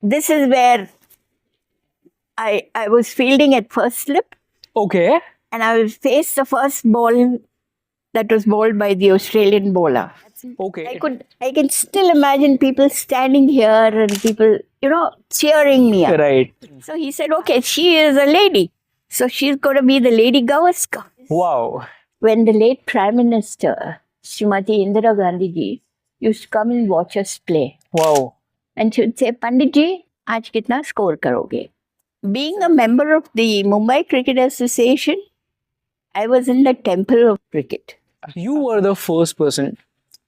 this is where I was fielding at first slip, Okay. and I will face the first ball that was bowled by the Australian bowler. Okay. I can still imagine people standing here and people, cheering me up. Right. So he said, okay, she is a lady. So she's going to be the Lady Gavaskar. Wow. When the late Prime Minister, Srimati Indira Gandhi ji, used to come and watch us play. Wow. And she would say, Pandit ji, aaj kitna score karoge? Being a member of the Mumbai Cricket Association, I was in the temple of cricket. You were the first person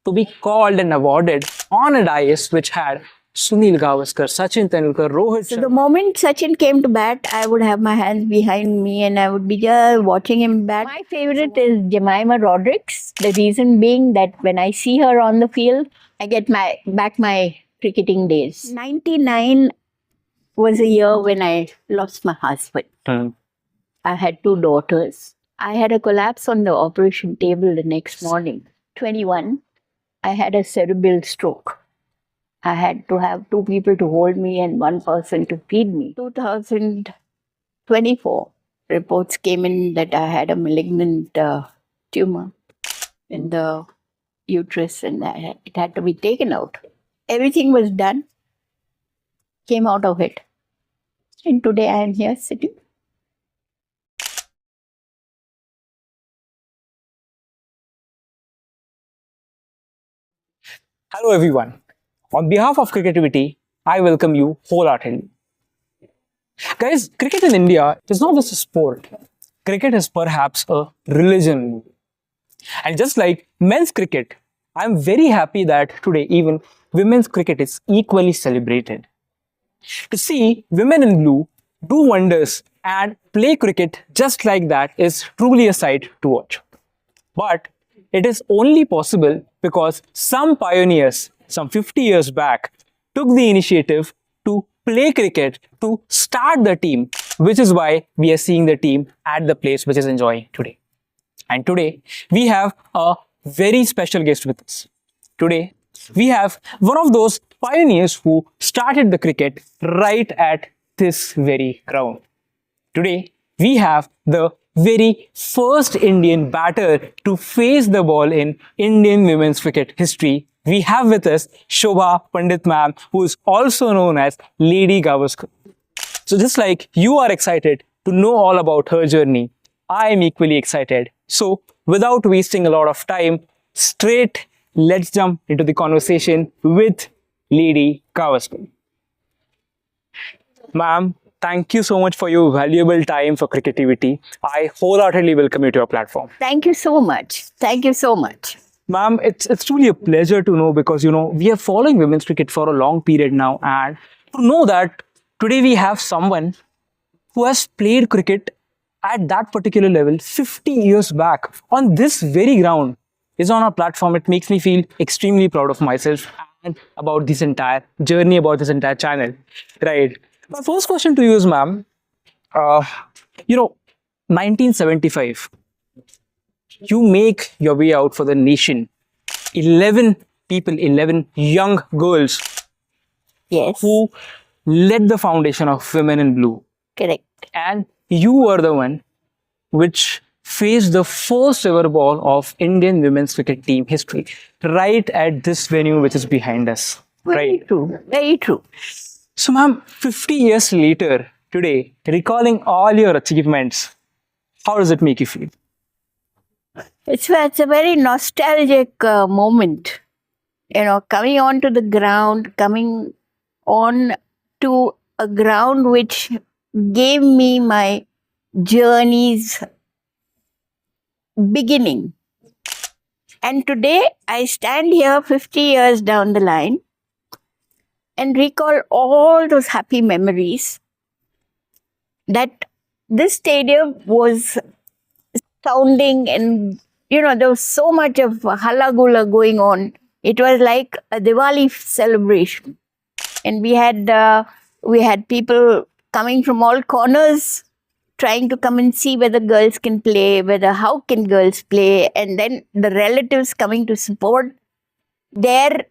to be called and awarded on a dais which had Sunil Gavaskar, Sachin Tendulkar, Rohit So Sharma. the moment Sachin came to bat, I would have my hands behind me and I would be just watching him bat. My favorite is Jemima Rodrigues. The reason being that when I see her on the field, I get back my cricketing days. 99 was a year when I lost my husband. I had 2 daughters. I had a collapse on the operation table the next morning. 21, I had a cerebral stroke. I had to have 2 people to hold me and 1 person to feed me. 2024, reports came in that I had a malignant tumor in the uterus and it had to be taken out. Everything was done, came out of it. And today I am here sitting. Hello everyone. On behalf of Cricketivity, I welcome you wholeheartedly. Guys, cricket in India is not just a sport. Cricket is perhaps a religion. And just like men's cricket, I'm very happy that today even women's cricket is equally celebrated. To see women in blue do wonders and play cricket just like that is truly a sight to watch. But it is only possible because some pioneers, some 50 years back, took the initiative to play cricket, to start the team, which is why we are seeing the team at the place which is enjoying today. And today, we have a very special guest with us. Today, we have one of those pioneers who started the cricket right at this very ground. Today, we have the very first Indian batter to face the ball in Indian women's cricket history. We have with us Shobha Pandit ma'am, who is also known as Lady Gavaskar. So just like you are excited to know all about her journey, I am equally excited. So without wasting a lot of time, straight let's jump into the conversation with Lady Gavaskar. Ma'am, thank you so much for your valuable time for Cricketivity. I wholeheartedly welcome you to your platform. Thank you so much. Thank you so much. Ma'am, it's truly a pleasure to know because, we are following women's cricket for a long period now, and to know that today we have someone who has played cricket at that particular level 50 years back on this very ground is on our platform. It makes me feel extremely proud of myself and about this entire journey, about this entire channel. Right. My first question to you is, ma'am, 1975, you make your way out for the nation. 11 people, 11 young girls Yes. who led the foundation of Women in Blue. Correct. And you were the one which faced the first ever ball of Indian women's cricket team history right at this venue which is behind us. Very true. Very true. So ma'am, 50 years later, today, recalling all your achievements, how does it make you feel? It's a very nostalgic moment. Coming onto the ground, coming on to a ground which gave me my journey's beginning. And today I stand here 50 years down the line and recall all those happy memories that this stadium was sounding, and there was so much of halla gulla going on. It was like a Diwali celebration, and we had people coming from all corners trying to come and see whether girls can play, how can girls play, and then the relatives coming to support their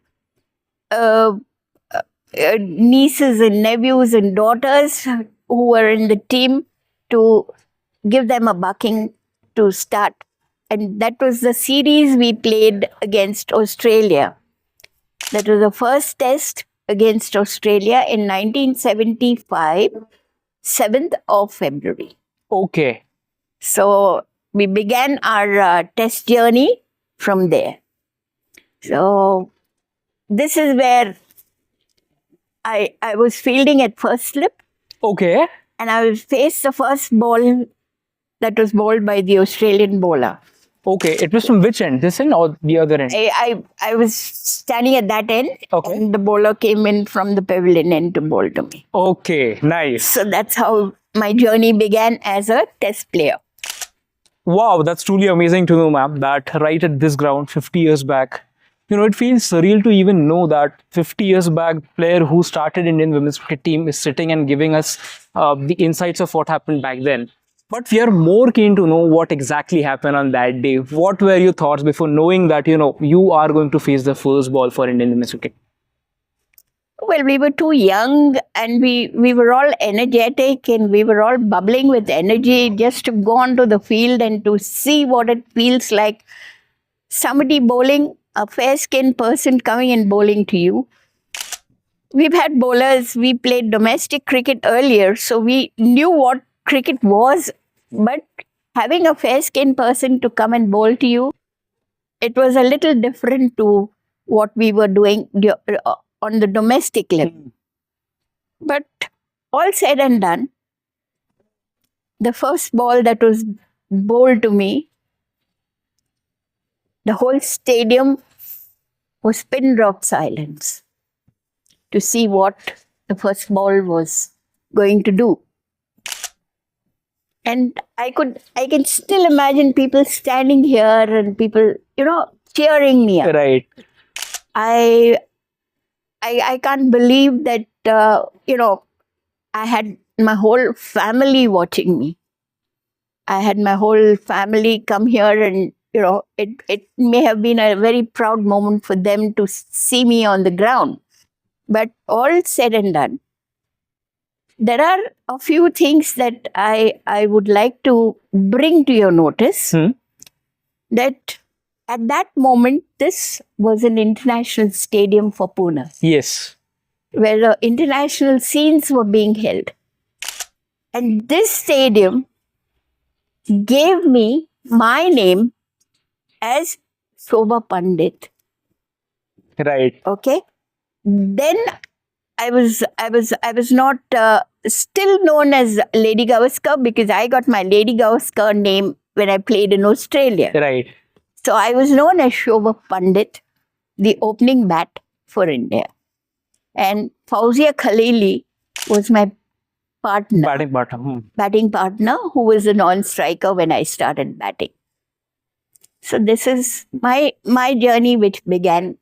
nieces and nephews and daughters who were in the team to give them a bucking to start. And that was the series we played against Australia. That was the first test against Australia in 1975, 7th of February. Okay. So we began our test journey from there. So this is where I was fielding at first slip, Okay. and I will face the first ball that was bowled by the Australian bowler. Okay. It was from which end? This end or the other end? I was standing at that end, Okay. and the bowler came in from the pavilion end to bowl to me. Okay. Nice. So that's how my journey began as a test player. Wow, that's truly amazing to know, ma'am, that right at this ground 50 years back, it feels surreal to even know that 50 years back, player who started Indian women's cricket team is sitting and giving us the insights of what happened back then. But we are more keen to know what exactly happened on that day. What were your thoughts before knowing that, you are going to face the first ball for Indian women's cricket? Well, we were too young, and we were all energetic, and we were all bubbling with energy just to go onto the field and to see what it feels like. Somebody bowling, a fair-skinned person coming and bowling to you. We've had bowlers, we played domestic cricket earlier, so we knew what cricket was, but having a fair-skinned person to come and bowl to you, it was a little different to what we were doing on the domestic level. But all said and done, the first ball that was bowled to me, the whole stadium was pin drop silence to see what the first ball was going to do. And I can still imagine people standing here and people, cheering me up. Right. I can't believe that, I had my whole family watching me. I had my whole family come here, and, it may have been a very proud moment for them to see me on the ground. But all said and done, there are a few things that I would like to bring to your notice. That at that moment, this was an international stadium for Pune, Yes. where the international scenes were being held. And this stadium gave me my name as Shobha Pandit. Right. Okay. Then I was not still known as Lady Gavaskar, because I got my Lady Gavaskar name when I played in Australia. Right. So I was known as Shobha Pandit, the opening bat for India. And Fauzia Khalili was my partner, Batting bottom. batting partner, who was a non-striker when I started batting. So this is my journey, which began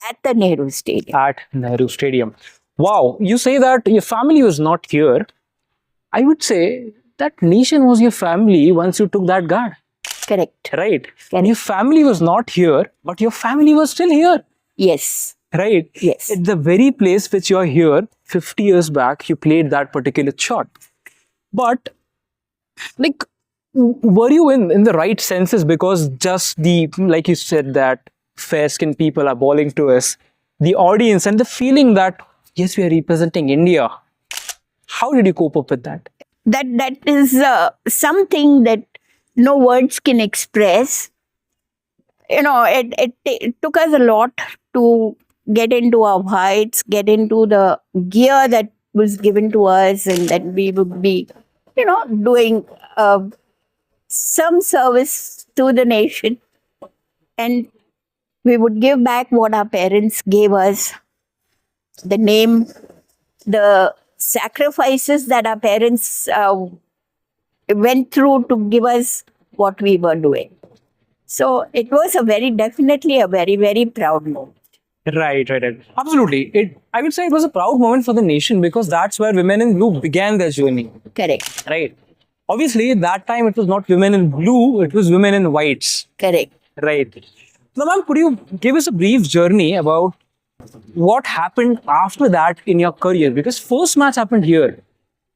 at the Nehru Stadium. At Nehru Stadium. Wow, you say that your family was not here. I would say that nation was your family once you took that guard. Correct. Right. Correct. Your family was not here, but your family was still here. Yes. Right. Yes. At the very place which you're here, 50 years back, you played that particular shot. But, like, were you in the right senses? Because just like you said, that fair-skinned people are bowling to us, the audience and the feeling that, yes, we are representing India. How did you cope up with that? That is something that no words can express. It took us a lot to get into our heights, get into the gear that was given to us, and that we would be, doing some service to the nation. And we would give back what our parents gave us, the name, the sacrifices that our parents went through to give us what we were doing. So it was definitely a very, very proud moment. Right. Absolutely. I would say it was a proud moment for the nation because that's where women in blue began their journey. Correct. Right. Obviously, that time it was not women in blue, it was women in whites. Correct. Right. Now, ma'am, could you give us a brief journey about What happened after that in your career? Because first match happened here,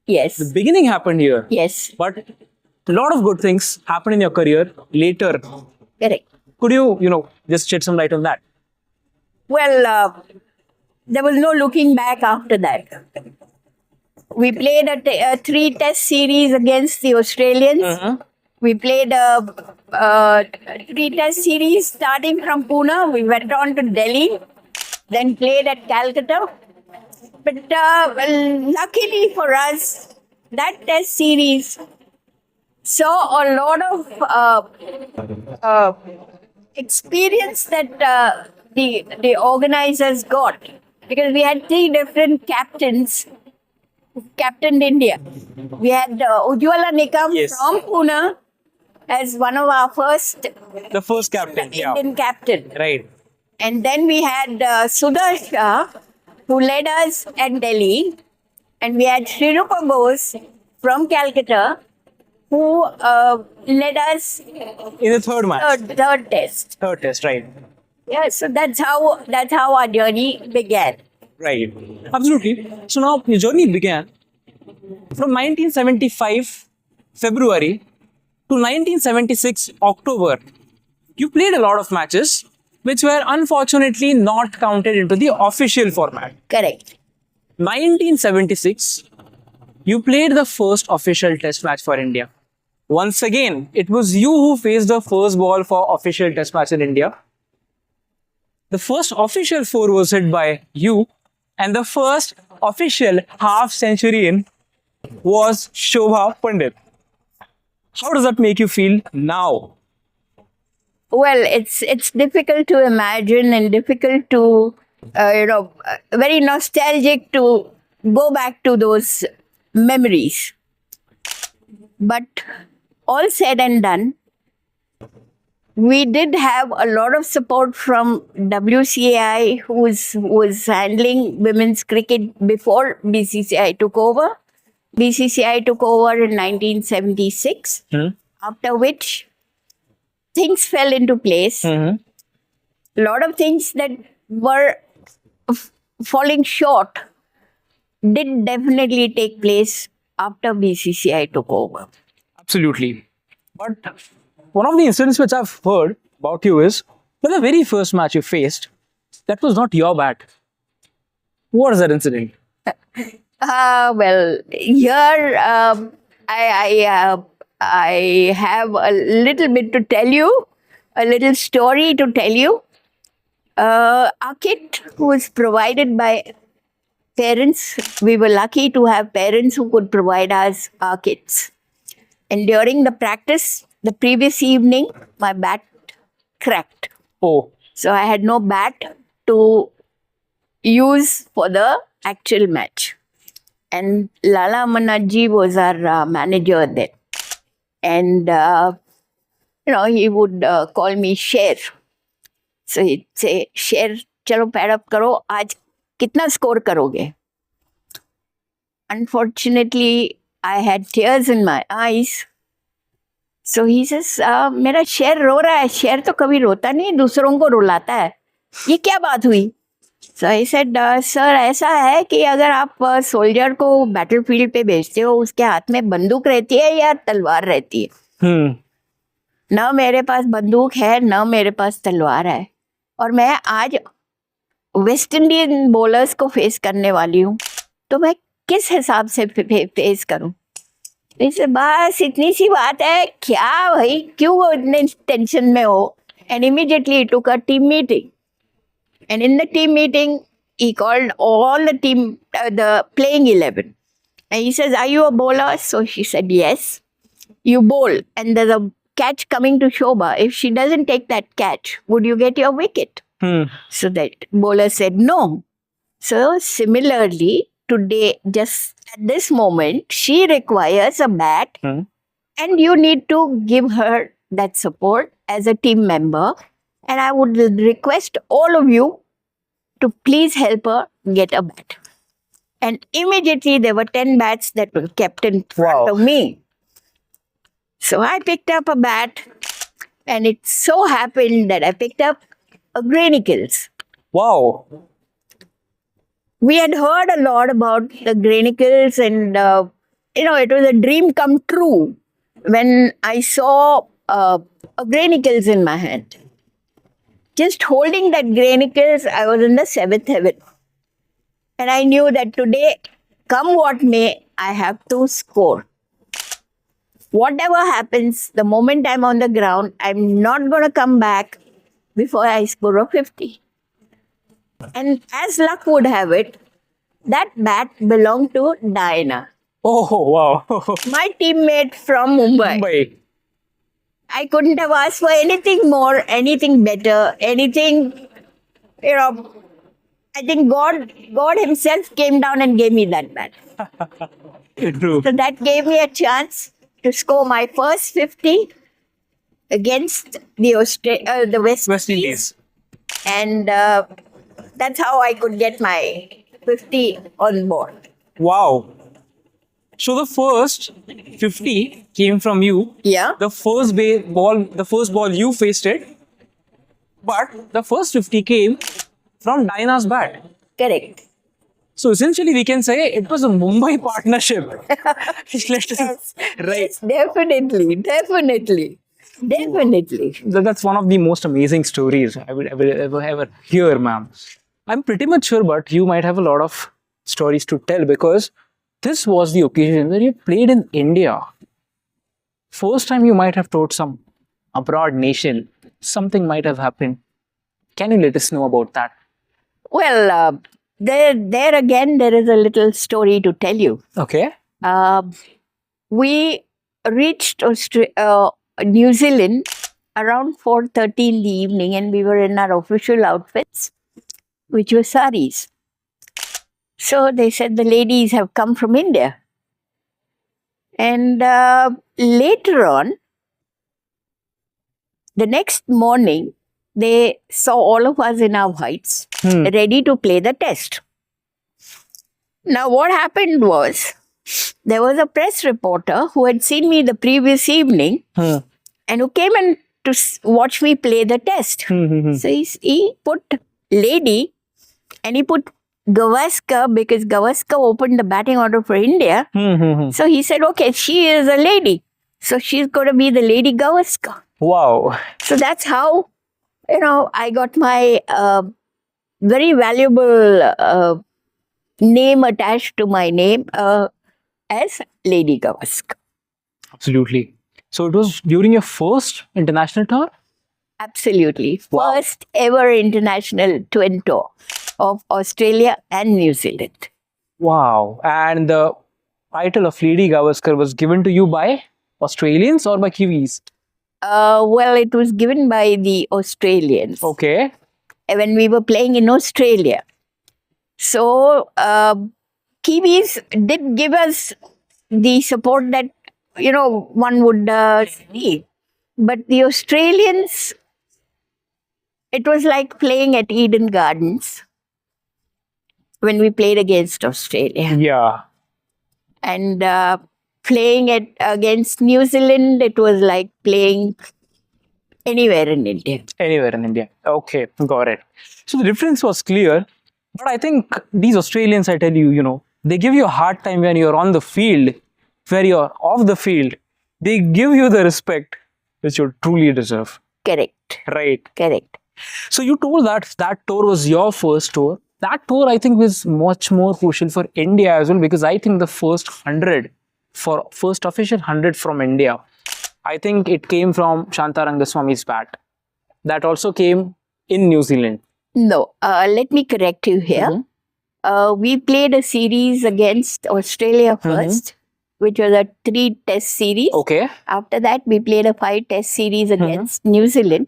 Yes. the beginning happened here, Yes. but a lot of good things happened in your career later. Correct. Could you just shed some light on that? Well, there was no looking back after that. We played a three-test series against the Australians. Uh-huh. We played a three-test series starting from Pune. We went on to Delhi, then played at Calcutta. But well, luckily for us, that test series saw a lot of experience that the organizers got, because we had three different captains captained India. We had Ujjwala Nikam Yes. from Pune as one of our first The first captain, Indian captain. right. And then we had Sudarsha, who led us at Delhi. And we had Shrirupa Bose from Calcutta, who led us In the third match, third test. third test, right. Yeah, so that's how our journey began. Right. Absolutely. So now your journey began from 1975 February to 1976 October. You played a lot of matches which were unfortunately not counted into the official format. Correct. 1976, you played the first official test match for India. Once again, it was you who faced the first ball for official test match in India. The first official four was hit by you, and the first official half centurion was Shobha Pandit. How does that make you feel now? Well, it's difficult to imagine and difficult to very nostalgic to go back to those memories. But all said and done, we did have a lot of support from WCAI, who was handling women's cricket before BCCI took over. BCCI took over in 1976, after which things fell into place. A lot of things that were falling short did definitely take place after BCCI took over. Absolutely. But one of the incidents which I've heard about you is that the very first match you faced, that was not your bat. What is that incident? Well, here I have a little bit to tell you, a little story to tell you. Our kit was provided by parents. We were lucky to have parents who could provide us our kits. And during the practice, the previous evening, my bat cracked. Oh, So I had no bat to use for the actual match. And Lala Manaji was our manager then. And, he would call me Sher. So he'd say, Sher, chalo pad up karo, aaj kitna score karoge? Unfortunately, I had tears in my eyes. So he says, मेरा शेर रो रहा है. शेर तो कभी रोता नहीं, दूसरों को रुलाता है. ये क्या बात हुई? So I said, sir, ऐसा है कि अगर आप सोल्जर को बैटलफील्ड पे भेजते हो, उसके हाथ में बंदूक रहती है या तलवार रहती है. न मेरे पास बंदूक है, न मेरे पास तलवार है. और मैं आज वेस्ट इंडियन बॉलर्स को फेस करने वाली हूँ, तो मैं किस हिसाब से फेस करूँ? इसे बस इतनी सी बात है, क्या भाई, क्यों इतने टेंशन में हो? And immediately he took a team meeting. And in the team meeting, he called all the team, the playing 11. And he says, are you a bowler? So she said, yes. You bowl. And there's a catch coming to Shobha. If she doesn't take that catch, would you get your wicket? So that bowler said, no. So similarly, today, just at this moment, she requires a bat. And you need to give her that support as a team member. And I would request all of you to please help her get a bat. And immediately there were 10 bats that were kept in front of me. So I picked up a bat, and it so happened that I picked up a Granny Kills. Wow. we had heard a lot about the Grainicles, and it was a dream come true when I saw a Grainicles in my hand. Just holding that Grainicles, I was in the seventh heaven. And I knew that today, come what may, I have to score. Whatever happens, the moment I'm on the ground, I'm not going to come back before I score a 50. And as luck would have it, that bat belonged to Diana, Oh, wow. my teammate from Mumbai. Mumbai. I couldn't have asked for anything more, anything better, anything, I think God himself came down and gave me that bat. True. So that gave me a chance to score my first 50 against the West West Indies. Indies. And that's how I could get my 50 on board. Wow. So the first 50 came from you. Yeah. The first ball you faced it. But the first 50 came from Diana's bat. Correct. So essentially we can say it was a Mumbai partnership. Right. Yes, definitely. That's one of the most amazing stories I will ever hear, ma'am. I'm pretty much sure, but you might have a lot of stories to tell because this was the occasion where you played in India. First time you might have told some abroad nation, something might have happened. Can you let us know about that? Well, there again, there is a little story to tell you. Okay. We reached New Zealand around 4:30 in the evening, and we were in our official outfits, which were saris. So they said the ladies have come from India. And later on, the next morning, they saw all of us in our whites, ready to play the test. Now, what happened was, there was a press reporter who had seen me the previous evening and who came in to watch me play the test. So he put Lady and he put Gavaskar because Gavaskar opened the batting order for India. So he said, okay, she is a lady. So she's going to be the Lady Gavaskar. Wow. So that's how, I got my very valuable name attached to my name as Lady Gavaskar. Absolutely. So it was during your first international tour? Absolutely. Wow. First ever international twin tour of Australia and New Zealand. Wow. And the title of Lady Gavaskar was given to you by Australians or by Kiwis? Well, it was given by the Australians Okay. when we were playing in Australia. So, Kiwis did give us the support that, one would see. But the Australians, it was like playing at Eden Gardens when we played against Australia. Yeah. And playing against New Zealand, it was like playing anywhere in India. Anywhere in India. Okay, got it. So the difference was clear. But I think these Australians, I tell you, they give you a hard time when you're on the field, where you're off the field. They give you the respect which you truly deserve. Correct. Right. Correct. So you told that tour was your first tour. That tour, I think, was much more crucial for India as well, because I think the first official 100 from India, I think it came from Shanta Rangaswamy's bat. That also came in New Zealand. No, let me correct you here. We played a series against Australia first, which was a 3-test series. Okay. After that, we played a 5-test series against New Zealand.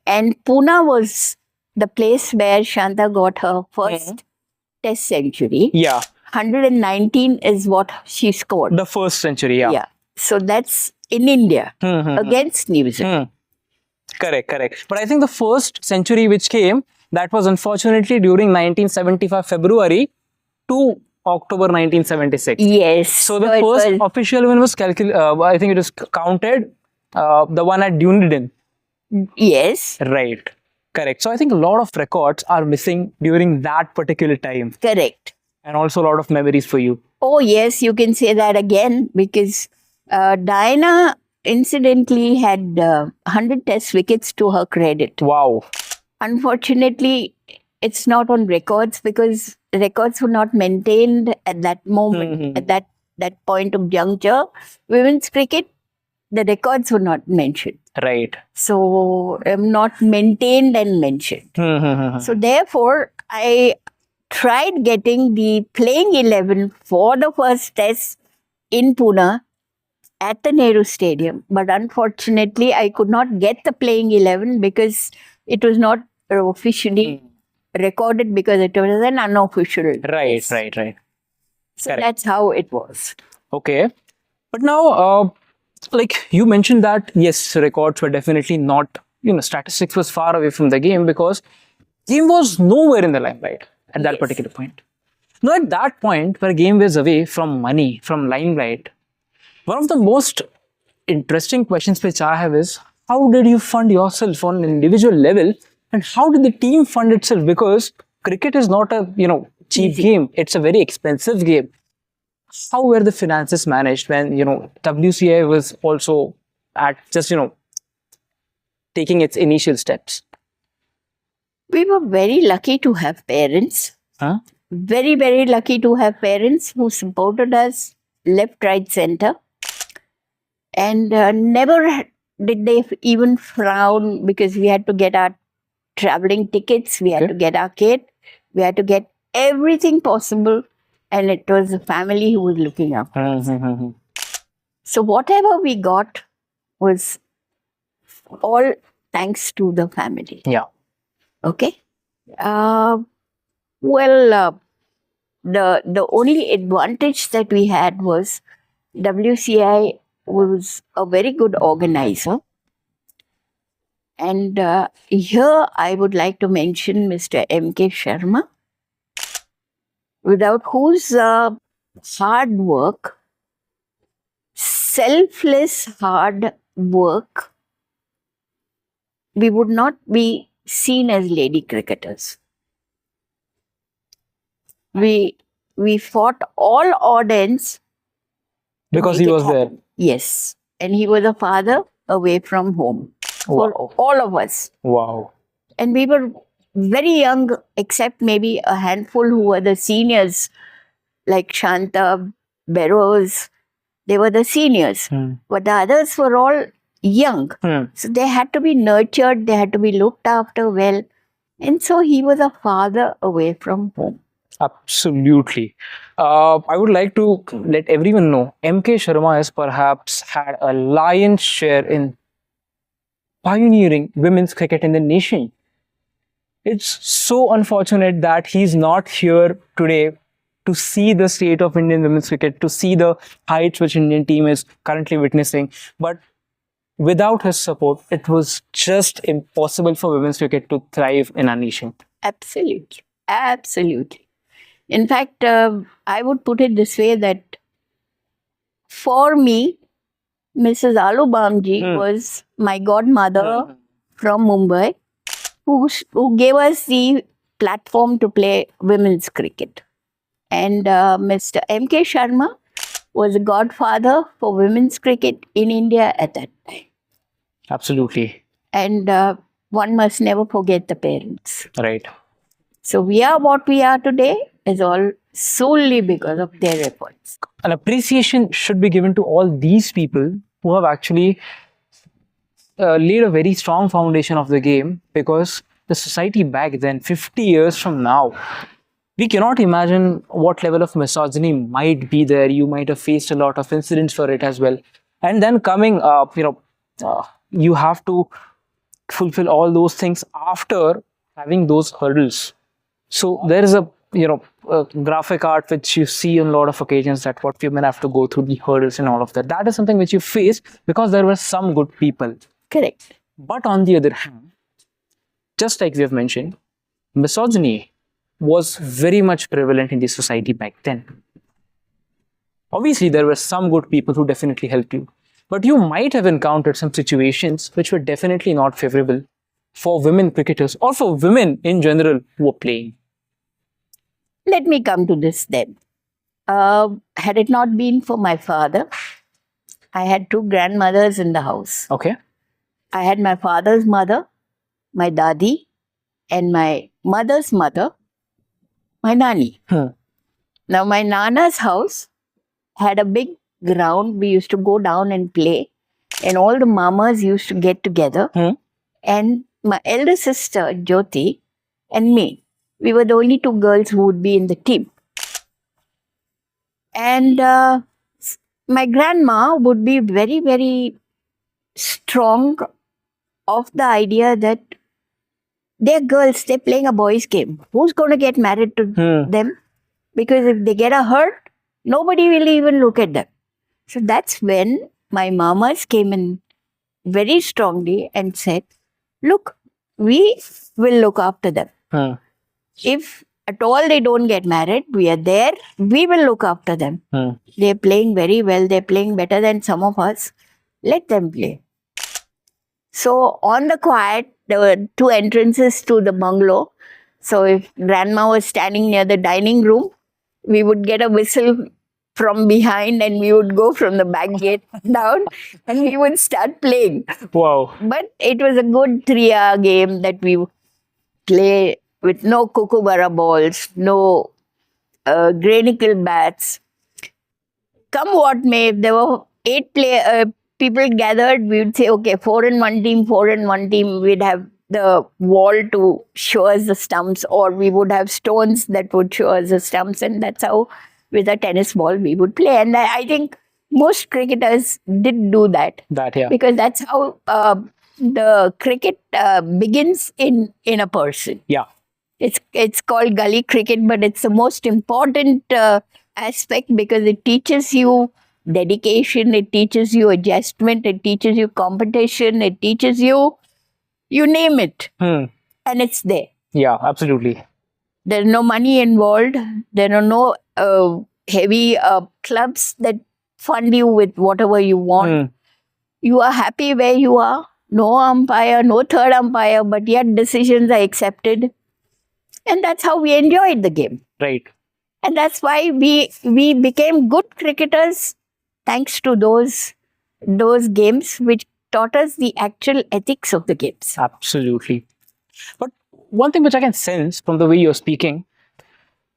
And Pune was the place where Shanta got her first test century. Yeah. 119 is what she scored. The first century, yeah. Yeah. So that's in India against New Zealand. Correct. But I think the first century which came, that was unfortunately during 1975 February to October 1976. Yes. So the first official one was I think it was counted, the one at Dunedin. Yes. Right. Correct. So I think a lot of records are missing during that particular time, Correct. and also a lot of memories for you. Oh, yes, you can say that again because Diana incidentally had 100 test wickets to her credit. Wow. Unfortunately, it's not on records because records were not maintained at that moment, at that point of juncture. Women's cricket, the records were not mentioned. Right. So, not maintained and mentioned. So, therefore, I tried getting the playing 11 for the first test in Pune at the Nehru Stadium. But unfortunately, I could not get the playing 11 because it was not officially recorded because it was an unofficial Right, test. right. So Correct. that's how it was. Okay. But now, like you mentioned that, yes, records were definitely not, statistics was far away from the game because game was nowhere in the limelight at that Yes. particular point. Now, at that point where game was away from money, from limelight, one of the most interesting questions which I have is, how did you fund yourself on an individual level and how did the team fund itself? Because cricket is not a, cheap Easy. game. It's a very expensive game. How were the finances managed when, WCAI was also at just, taking its initial steps? We were very lucky to have parents. Huh? Very, very lucky to have parents who supported us left, right, center. And never did they even frown because we had to get our traveling tickets, we had Okay. to get our kit, we had to get everything possible. And it was the family who was looking after us. So whatever we got was all thanks to the family. Yeah. Okay. Well, the only advantage that we had was WCI was a very good organizer. And here I would like to mention Mr. M.K. Sharma, without whose hard work, selfless hard work, we would not be seen as lady cricketers. We fought all odd ends. to Because make he it was there. happen. Yes. And he was a father away from home for Wow. all of us. Wow. And we were very young, except maybe a handful who were the seniors, like Shanta, Barrows. They were the seniors. But the others were all young. So they had to be nurtured, they had to be looked after well. And so he was a father away from home. Absolutely. I would like to let everyone know M.K. Sharma has perhaps had a lion's share in pioneering women's cricket in the nation. It's so unfortunate that he's not here today to see the state of Indian women's cricket, to see the heights which Indian team is currently witnessing. But without his support, it was just impossible for women's cricket to thrive in our nation. Absolutely. Absolutely. In fact, I would put it this way that for me, Mrs. Aloo Bamjee was my godmother from Mumbai, who gave us the platform to play women's cricket. And Mr. M.K. Sharma was a godfather for women's cricket in India at that time. Absolutely. And one must never forget the parents. Right. So we are what we are today is all solely because of their efforts. An appreciation should be given to all these people who have actually laid a very strong foundation of the game, because the society back then, 50 years from now, we cannot imagine what level of misogyny might be there. You might have faced a lot of incidents for it as well. And then coming up, you have to fulfill all those things after having those hurdles. So there is a graphic art which you see on a lot of occasions, that what women have to go through, the hurdles and all of that. That is something which you face because there were some good people. Correct. But on the other hand, just like we have mentioned, misogyny was very much prevalent in the society back then. Obviously, there were some good people who definitely helped you, but you might have encountered some situations which were definitely not favorable for women cricketers or for women in general who are playing? Let me come to this then. Had it not been for my father, I had two grandmothers in the house. Okay. I had my father's mother, my dadi, and my mother's mother, my nani. Now, my nana's house had a big ground. We used to go down and play, and all the mamas used to get together. And my elder sister, Jyoti, and me, we were the only two girls who would be in the team. And my grandma would be very, very strong of the idea that they're girls, they're playing a boys' game. Who's going to get married to them? Because if they get a hurt, nobody will even look at them. So that's when my mamas came in very strongly and said, look, we will look after them. If at all they don't get married, we are there, we will look after them. They're playing very well, they're playing better than some of us. Let them play. So on the quiet, there were two entrances to the bungalow. So if grandma was standing near the dining room, we would get a whistle from behind and we would go from the back gate down and we would start playing. Wow. But it was a good 3-hour game that we play with no kookaburra balls, no granicle bats. Come what may, if there were 8 people gathered, we would say, okay, 4 in one team, 4 in one team. We'd have the wall to show us the stumps, or we would have stones that would show us the stumps, and that's how, with a tennis ball, we would play. And I think most cricketers did do that. Because that's how the cricket begins in a person. Yeah. It's called gully cricket, but it's the most important aspect because it teaches you dedication, it teaches you adjustment, it teaches you competition, it teaches you, you name it, and it's there. Yeah, absolutely. There's no money involved. There are no heavy clubs that fund you with whatever you want. You are happy where you are. No umpire, no third umpire, but yet decisions are accepted. And that's how we enjoyed the game. Right. And that's why we became good cricketers thanks to those games which taught us the actual ethics of the games. Absolutely. But one thing which I can sense from the way you're speaking,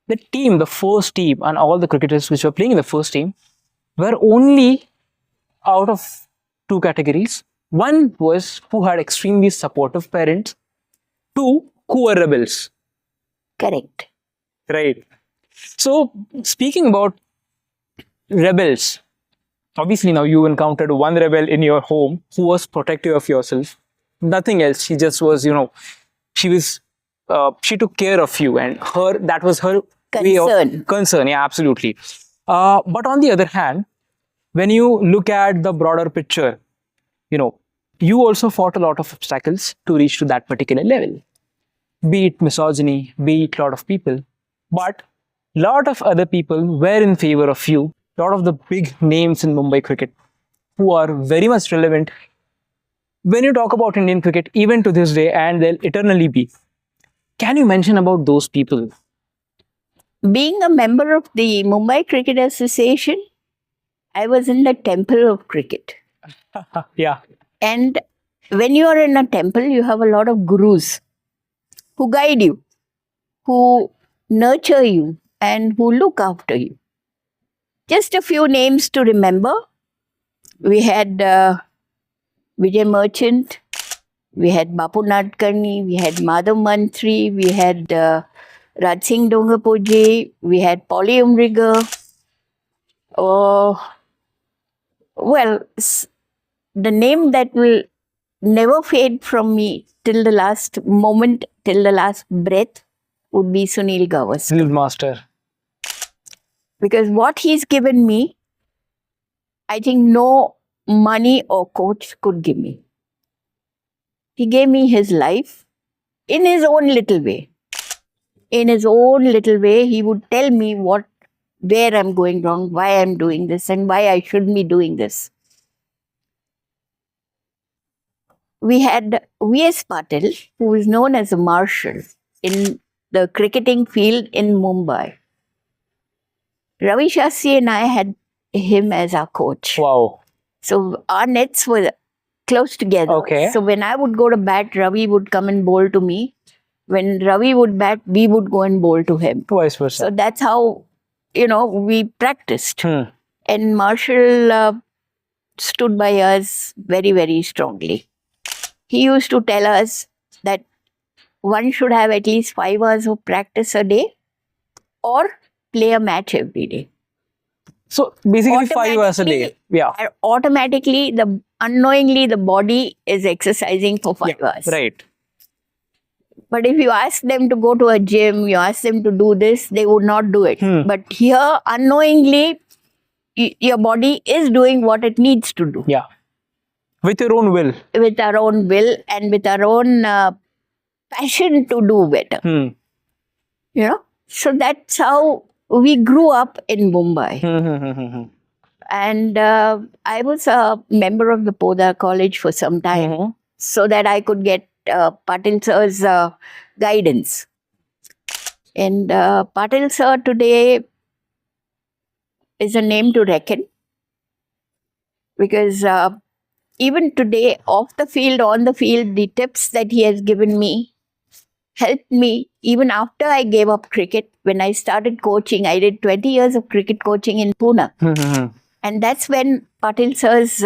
the team, the first team, and all the cricketers which were playing in the first team were only out of 2 categories. One was who had extremely supportive parents. 2 who were rebels. Correct. Right. So, speaking about rebels, obviously now you encountered one rebel in your home who was protective of yourself. Nothing else. She just was, she took care of you, and that was her concern. Yeah, absolutely. But on the other hand, when you look at the broader picture, you also fought a lot of obstacles to reach to that particular level. Be it misogyny, be it a lot of people. But a lot of other people were in favor of you. A lot of the big names in Mumbai cricket who are very much relevant when you talk about Indian cricket, even to this day, and they'll eternally be. Can you mention about those people? Being a member of the Mumbai Cricket Association, I was in the temple of cricket. Yeah. And when you are in a temple, you have a lot of gurus who guide you, who nurture you, and who look after you. Just a few names to remember. We had Vijay Merchant, we had Bapu Nadkarni, we had Madhav Mantri, we had Raj Singh Dongapuji, we had Polly Umrigar. The name that will never fade from me till the last moment, till the last breath would be Sunil Gavaskar. Sunil Master. Because what he's given me, I think no money or coach could give me. He gave me his life in his own little way. In his own little way, he would tell me where I'm going wrong, why I'm doing this, and why I shouldn't be doing this. we had V.S. Patil, who was known as a marshal in the cricketing field in Mumbai. Ravi Shastri and I had him as our coach. Wow. So our nets were close together. Okay. So when I would go to bat, Ravi would come and bowl to me. When Ravi would bat, we would go and bowl to him. Vice versa. So that's how, we practiced. Hmm. And Marshall stood by us very, very strongly. He used to tell us that one should have at least 5 hours of practice a day or play a match every day. So basically 5 hours a day. Yeah. Automatically, unknowingly, the body is exercising for 5 hours. Right. But if you ask them to go to a gym, you ask them to do this, they would not do it. But here, unknowingly, your body is doing what it needs to do. Yeah. With your own will. With our own will and with our own passion to do better. So that's how we grew up in Mumbai. And I was a member of the Podar College for some time so that I could get Patil sir's guidance. And Patil sir today is a name to reckon, because even today, off the field, on the field, the tips that he has given me helped me even after I gave up cricket. When I started coaching, I did 20 years of cricket coaching in Pune. And that's when Patil sir's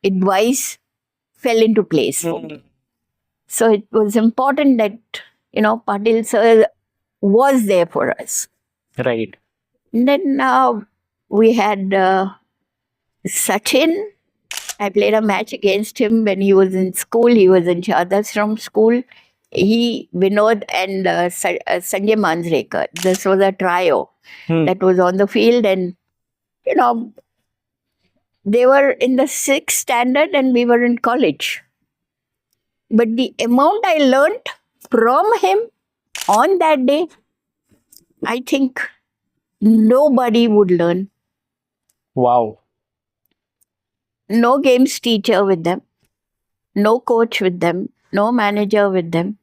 advice fell into place for me. So it was important that, Patil sir was there for us. Right. And then we had Sachin. I played a match against him when he was in school. He was in Shardashram school. He, Vinod and Sanjay Manjrekar. This was a trio that was on the field. And, they were in the 6th standard and we were in college. But the amount I learned from him on that day, I think nobody would learn. Wow. No games teacher with them, no coach with them, no manager with them.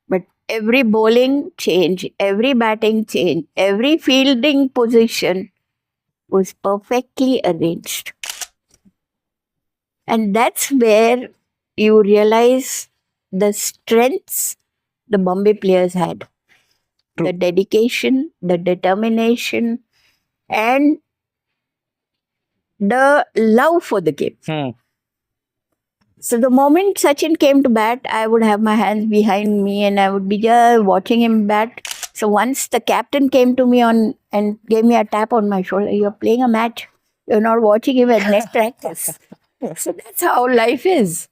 But every bowling change, every batting change, every fielding position was perfectly arranged. And that's where you realize the strengths the Bombay players had. True. The dedication, the determination, and the love for the game. So the moment Sachin came to bat, I would have my hands behind me and I would be just watching him bat. So once the captain came to me and gave me a tap on my shoulder, "You're playing a match. You're not watching him at next practice." So that's how life is,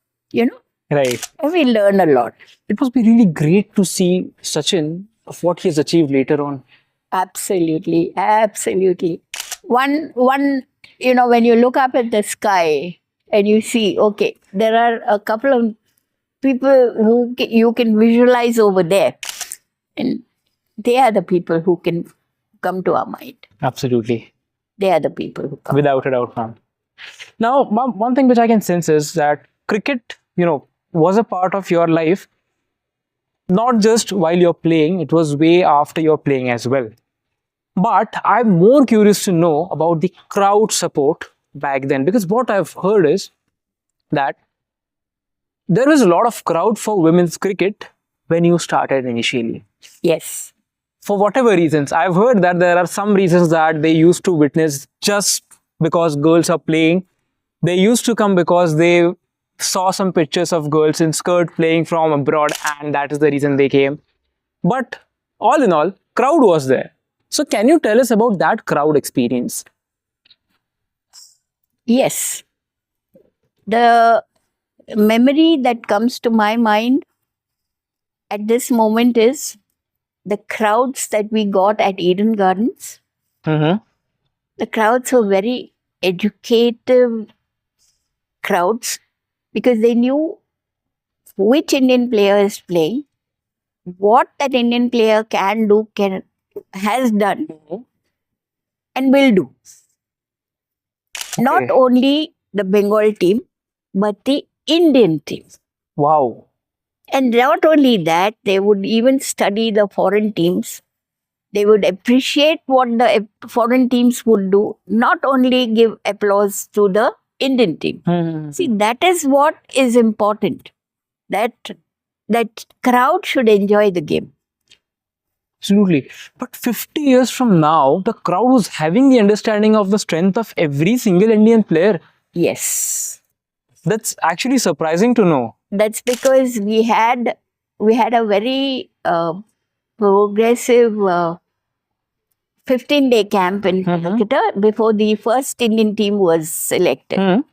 Right. And we learn a lot. It must be really great to see Sachin of what he has achieved later on. Absolutely. Absolutely. One, when you look up at the sky and you see, okay, there are a couple of people who you can visualize over there. And they are the people who can come to our mind. Absolutely. They are the people who come. Without a doubt, ma'am. Now, ma'am, one thing which I can sense is that cricket, was a part of your life, not just while you're playing, it was way after you're playing as well. But I'm more curious to know about the crowd support back then, because what I've heard is that there was a lot of crowd for women's cricket when you started initially. Yes. For whatever reasons, I've heard that there are some reasons that they used to witness just because girls are playing. They used to come because they saw some pictures of girls in skirt playing from abroad, and that is the reason they came. But all in all, crowd was there. So can you tell us about that crowd experience? Yes. The memory that comes to my mind at this moment is the crowds that we got at Eden Gardens. The crowds were very educative crowds because they knew which Indian player is playing, what that Indian player can do, has done, and will do. Not only the Bengal team, but the Indian team. Wow. And not only that, they would even study the foreign teams. They would appreciate what the foreign teams would do, not only give applause to the Indian team. See, that is what is important. That crowd should enjoy the game. Absolutely. But 50 years from now, the crowd was having the understanding of the strength of every single Indian player. Yes. That's actually surprising to know. That's because we had a very progressive 15-day camp in Calcutta before the first Indian team was selected.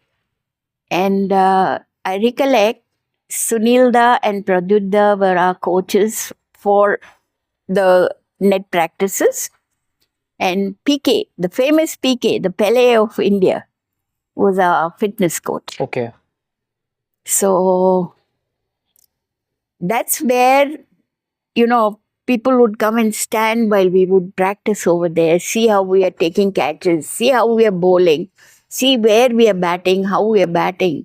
And I recollect Sunilda and Pradyuda were our coaches for the net practices. And PK, the famous PK, the Pele of India, was our fitness coach. Okay. So that's where, people would come and stand while we would practice over there, see how we are taking catches, see how we are bowling, see where we are batting, how we are batting.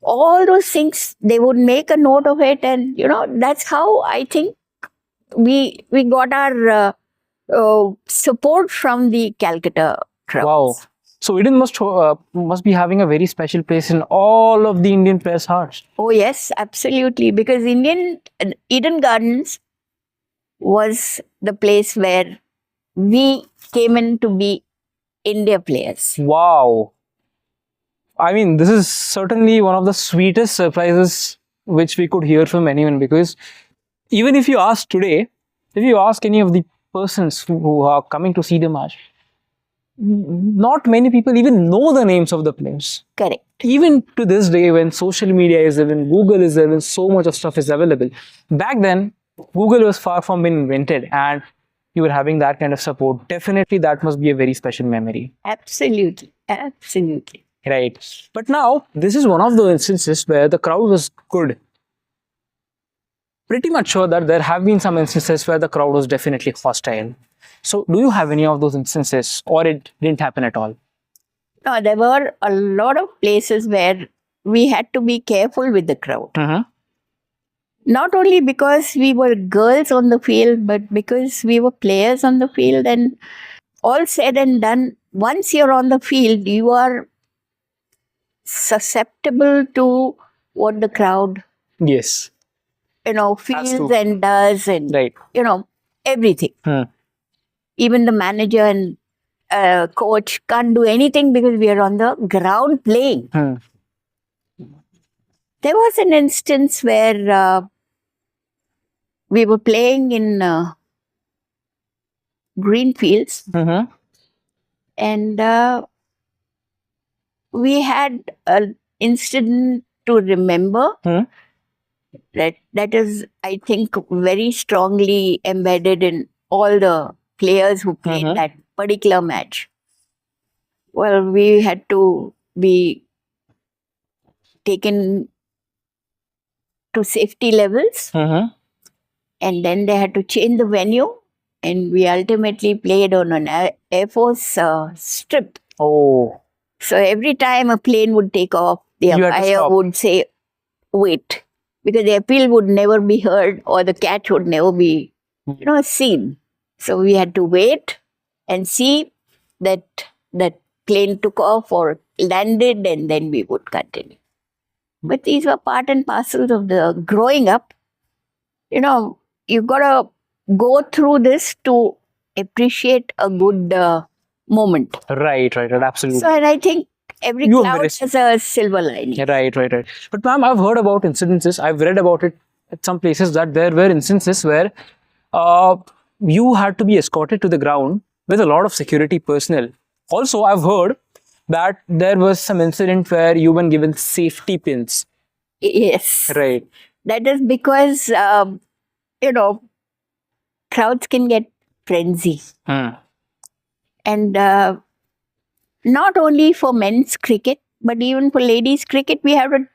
All those things, they would make a note of it. And, that's how I think we got our support from the Calcutta crowds. Wow. So Eden must be having a very special place in all of the Indian players' hearts. Oh yes, absolutely. Because Eden Gardens was the place where we came in to be India players. Wow. I mean, this is certainly one of the sweetest surprises which we could hear from anyone, because even if you ask today, if you ask any of the persons who are coming to see the match, not many people even know the names of the players. Correct. Even to this day, when social media is there, when Google is there, when so much of stuff is available. Back then, Google was far from being invented, and you were having that kind of support. Definitely, that must be a very special memory. Absolutely. Absolutely. Right. But now, this is one of the instances where the crowd was good. Pretty much sure that there have been some instances where the crowd was definitely hostile. So, do you have any of those instances, or it didn't happen at all? No, there were a lot of places where we had to be careful with the crowd. Not only because we were girls on the field, but because we were players on the field. And all said and done, once you're on the field, you are susceptible to what the crowd Yes. feels and does, and right. Everything. Even the manager and coach can't do anything because we are on the ground playing. There was an instance where we were playing in green fields, and we had an incident to remember that is, I think, very strongly embedded in all the players who played that particular match. Well, we had to be taken to safety levels, and then they had to change the venue, and we ultimately played on an Air Force strip. Oh. So every time a plane would take off, the umpire would say, wait, because the appeal would never be heard or the catch would never be, seen. So we had to wait and see that plane took off or landed, and then we would continue. But these were part and parcel of the growing up. You've got to go through this to appreciate a good moment. Right, absolutely. So, and I think every cloud has a silver lining. Right. But ma'am, I've heard about incidences, I've read about it at some places, that there were instances where you had to be escorted to the ground with a lot of security personnel. Also, I've heard that there was some incident where you were given safety pins. Yes. Right. That is because, crowds can get frenzy. And not only for men's cricket, but even for ladies' cricket, we have to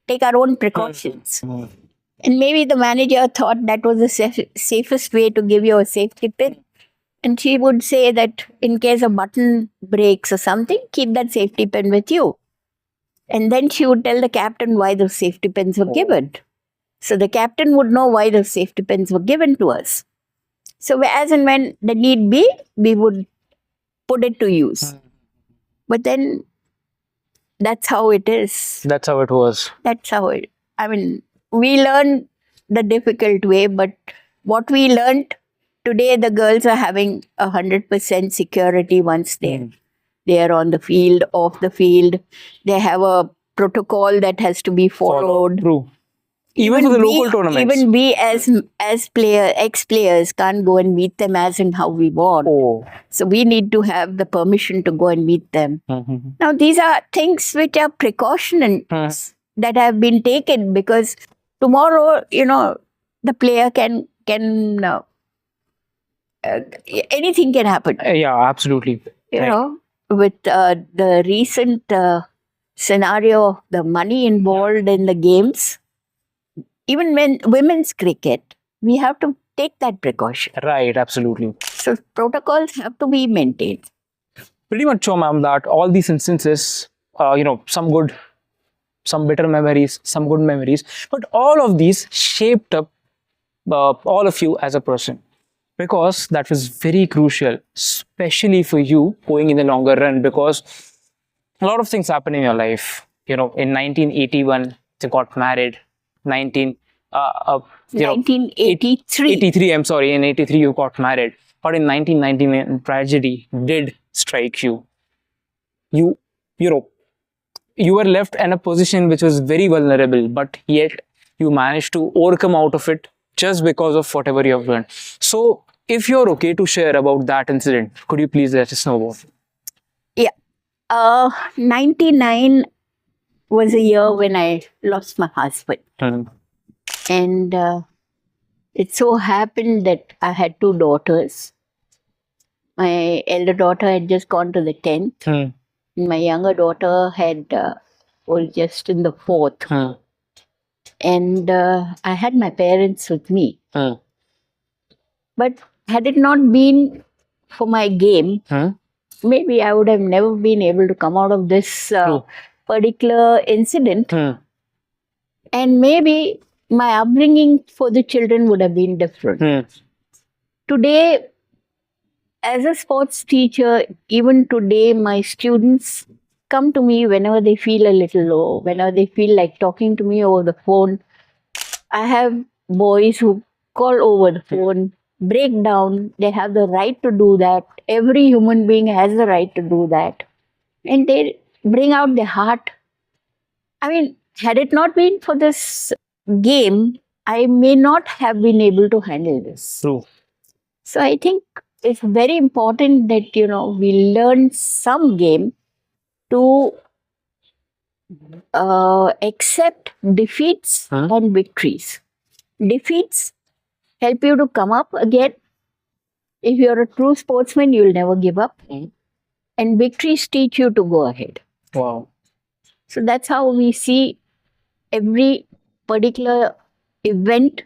take our own precautions. And maybe the manager thought that was the safest way to give you a safety pin. And she would say that in case a button breaks or something, keep that safety pin with you. And then she would tell the captain why those safety pins were given. So the captain would know why those safety pins were given to us. So as and when the need be, we would put it to use. But then that's how it is. That's how it was. That's how it. I mean, we learn the difficult way, but what we learned today, the girls are having 100% security once they are on the field, off the field. They have a protocol that has to be followed. True. Even for the local tournaments. Even we as ex-players can't go and meet them as in how we want. Oh. So we need to have the permission to go and meet them. Now these are things which are precautions that have been taken, because tomorrow, the player can anything can happen. Yeah, absolutely. You know, with the recent scenario of the money involved in the games, even when women's cricket, we have to take that precaution. Right, absolutely. So protocols have to be maintained. Pretty much sure, ma'am, that all these instances, some good, some bitter memories, some good memories, but all of these shaped up all of you as a person, because that was very crucial, especially for you going in the longer run, because a lot of things happen in your life. In 1981, they got married. 1983. 83, I'm sorry, in 83 you got married. But in 1999, tragedy did strike you. You were left in a position which was very vulnerable, but yet you managed to overcome out of it just because of whatever you have learned. So, if you're okay to share about that incident, could you please let us know about it? Yeah. 99 was a year when I lost my husband. And it so happened that I had two daughters. My elder daughter had just gone to the 10th. My younger daughter was just in the 4th. And I had my parents with me. But had it not been for my game, maybe I would have never been able to come out of this particular incident. And maybe my upbringing for the children would have been different. Today, as a sports teacher, even today, my students come to me whenever they feel a little low, whenever they feel like talking to me over the phone. I have boys who call over the phone, break down. They have the right to do that. Every human being has the right to do that. And they bring out their heart. I mean, had it not been for this game, I may not have been able to handle this. True. So I think it's very important that, we learn some game to accept defeats and victories. Defeats help you to come up again. If you're a true sportsman, you'll never give up. And victories teach you to go ahead. Wow. So that's how we see every particular event,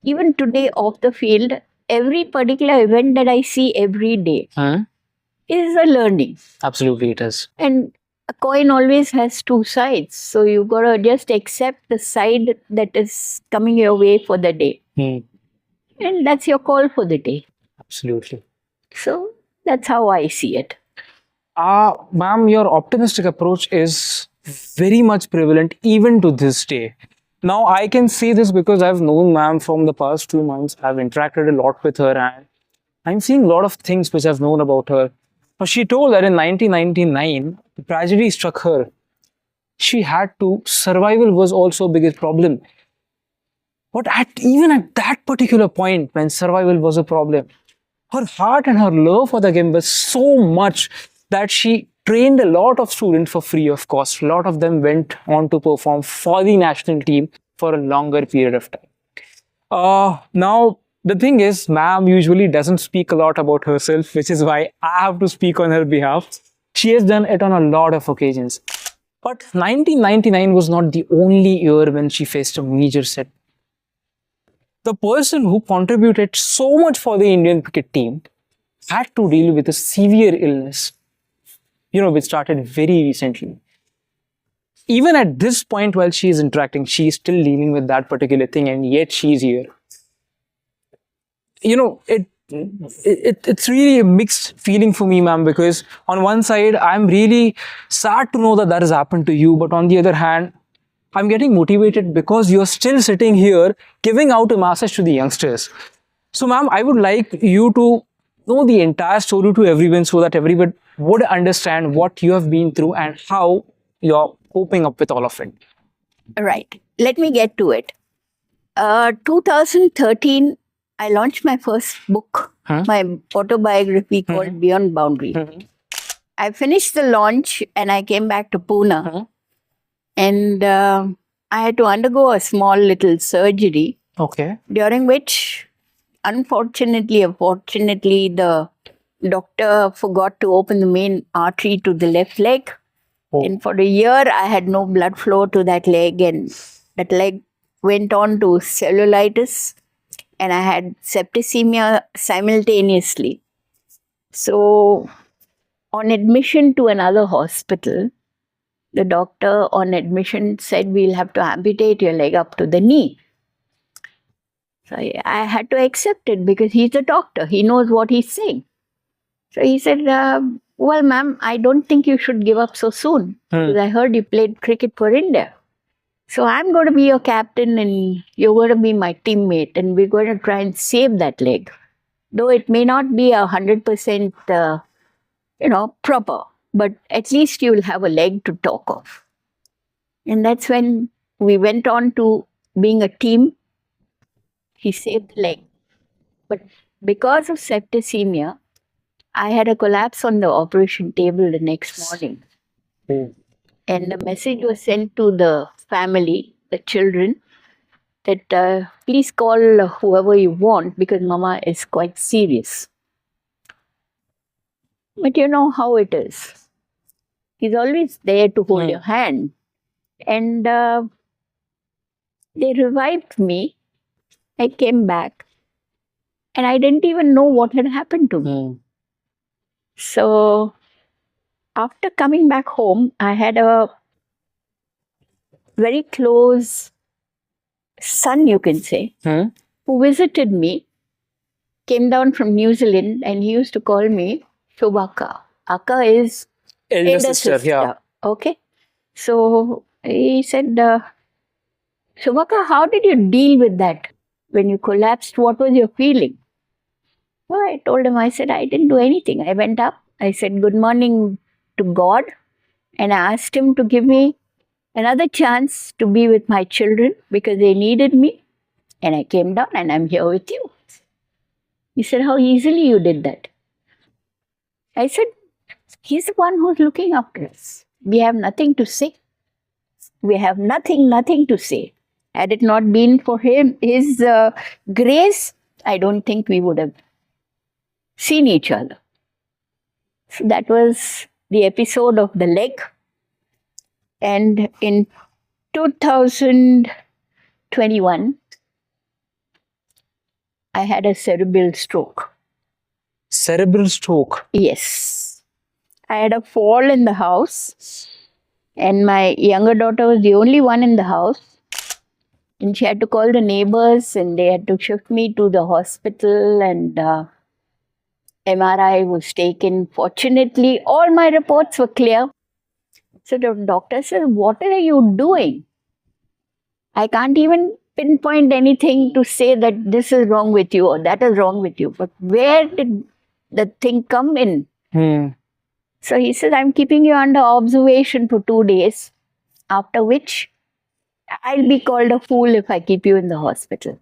even today off the field, every particular event that I see every day is a learning. Absolutely, it is. And a coin always has two sides. So you've got to just accept the side that is coming your way for the day. And that's your call for the day. Absolutely. So that's how I see it. Ma'am, your optimistic approach is very much prevalent even to this day. Now, I can see this because I've known ma'am from the past 2 months. I've interacted a lot with her and I'm seeing a lot of things which I've known about her. Now, she told that in 1999, the tragedy struck her. She had to, survival was also a biggest problem. But even at that particular point, when survival was a problem, her heart and her love for the game was so much that she trained a lot of students for free of cost. A lot of them went on to perform for the national team for a longer period of time. Now, the thing is, ma'am usually doesn't speak a lot about herself, which is why I have to speak on her behalf. She has done it on a lot of occasions. But 1999 was not the only year when she faced a major setback. The person who contributed so much for the Indian cricket team had to deal with a severe illness, which started very recently. even at this point while she is interacting, she is still dealing with that particular thing, and yet she's here. You know, it's really a mixed feeling for me, ma'am, because on one side I'm really sad to know that that has happened to you, but on the other hand I'm getting motivated because you're still sitting here giving out a message to the youngsters. So ma'am, I would like you to know the entire story to everyone so that everyone would understand what you have been through and how you're coping up with all of it. Right. Let me get to it. 2013, I launched my first book, my autobiography called Beyond Boundary. I finished the launch and I came back to Pune. And I had to undergo a small little surgery. Okay. During which, unfortunately or fortunately, the doctor forgot to open the main artery to the left leg. Oh. And for a year, I had no blood flow to that leg, and that leg went on to cellulitis, and I had septicemia simultaneously. So, on admission to another hospital, the doctor on admission said, we'll have to amputate your leg up to the knee. So I had to accept it because he's a doctor. He knows what he's saying. So he said, well, ma'am, I don't think you should give up so soon. Because I heard you played cricket for India. So I'm going to be your captain and you're going to be my teammate. And we're going to try and save that leg. Though it may not be 100%, proper. But at least you'll have a leg to talk of. And that's when we went on to being a team. He saved the leg. But because of septicemia, I had a collapse on the operation table the next morning. And the message was sent to the family, the children, that please call whoever you want because Mama is quite serious. But you know how it is. He's always there to hold your hand. And they revived me. I came back. And I didn't even know what had happened to me. So, after coming back home, I had a very close son, you can say, who visited me, came down from New Zealand, and he used to call me Shobha. Akka is Elder sister, yeah. Okay. So, he said, Shobha, how did you deal with that? When you collapsed, what was your feeling? Well, I told him, I said, I didn't do anything. I went up, I said good morning to God, and I asked him to give me another chance to be with my children because they needed me. And I came down and I'm here with you. He said, how easily you did that? I said, he's the one who's looking after us. We have nothing to say. We have nothing to say. Had it not been for him, his grace, I don't think we would have seen each other. So that was the episode of the leg. And in 2021, I had a cerebral stroke. Cerebral stroke? Yes. I had a fall in the house, and my younger daughter was the only one in the house. And she had to call the neighbors, and they had to shift me to the hospital, and MRI was taken. Fortunately, all my reports were clear. So the doctor said, what are you doing? I can't even pinpoint anything to say that this is wrong with you or that is wrong with you. But where did the thing come in? So he said, I'm keeping you under observation for 2 days, after which I'll be called a fool if I keep you in the hospital.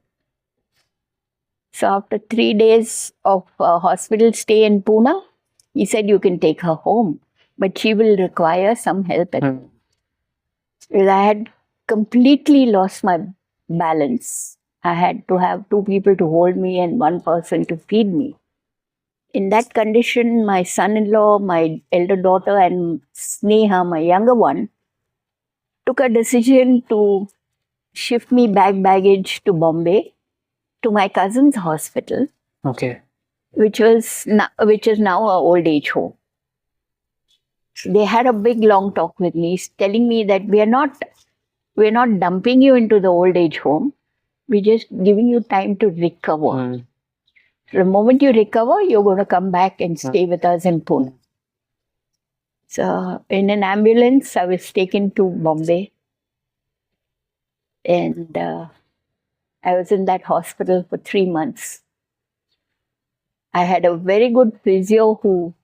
So after 3 days of hospital stay in Pune, he said, you can take her home, but she will require some help at home. Because I had completely lost my balance. I had to have 2 people to hold me and 1 person to feed me. In that condition, my son-in-law, my elder daughter, and Sneha, my younger one, took a decision to shift me baggage to Bombay, to my cousin's hospital. Okay. Which is now an old age home. They had a big long talk with me, telling me that we're not dumping you into the old age home. We're just giving you time to recover. The moment you recover, you're going to come back and stay with us in Pune. So, in an ambulance, I was taken to Bombay, and I was in that hospital for 3 months. I had a very good physio who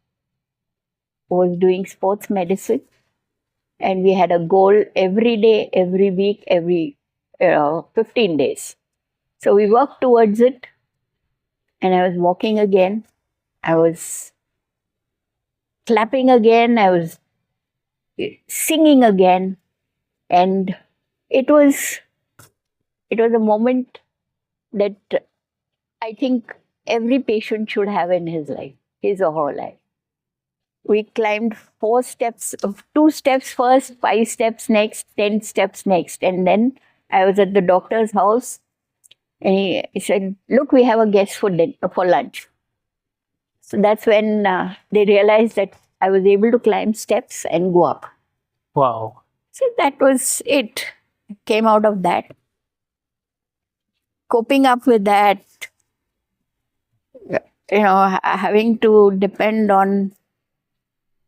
was doing sports medicine, and we had a goal every day, every week, every 15 days. So we worked towards it, and I was walking again. I was clapping again. I was singing again, and it was a moment that I think every patient should have in his life, his or her life. We climbed 4 steps, 2 steps first, 5 steps next, 10 steps next. And then I was at the doctor's house, and he said, "Look, we have a guest for lunch." So that's when they realized that I was able to climb steps and go up. Wow. So that was it. Came out of that. Coping up with that, having to depend on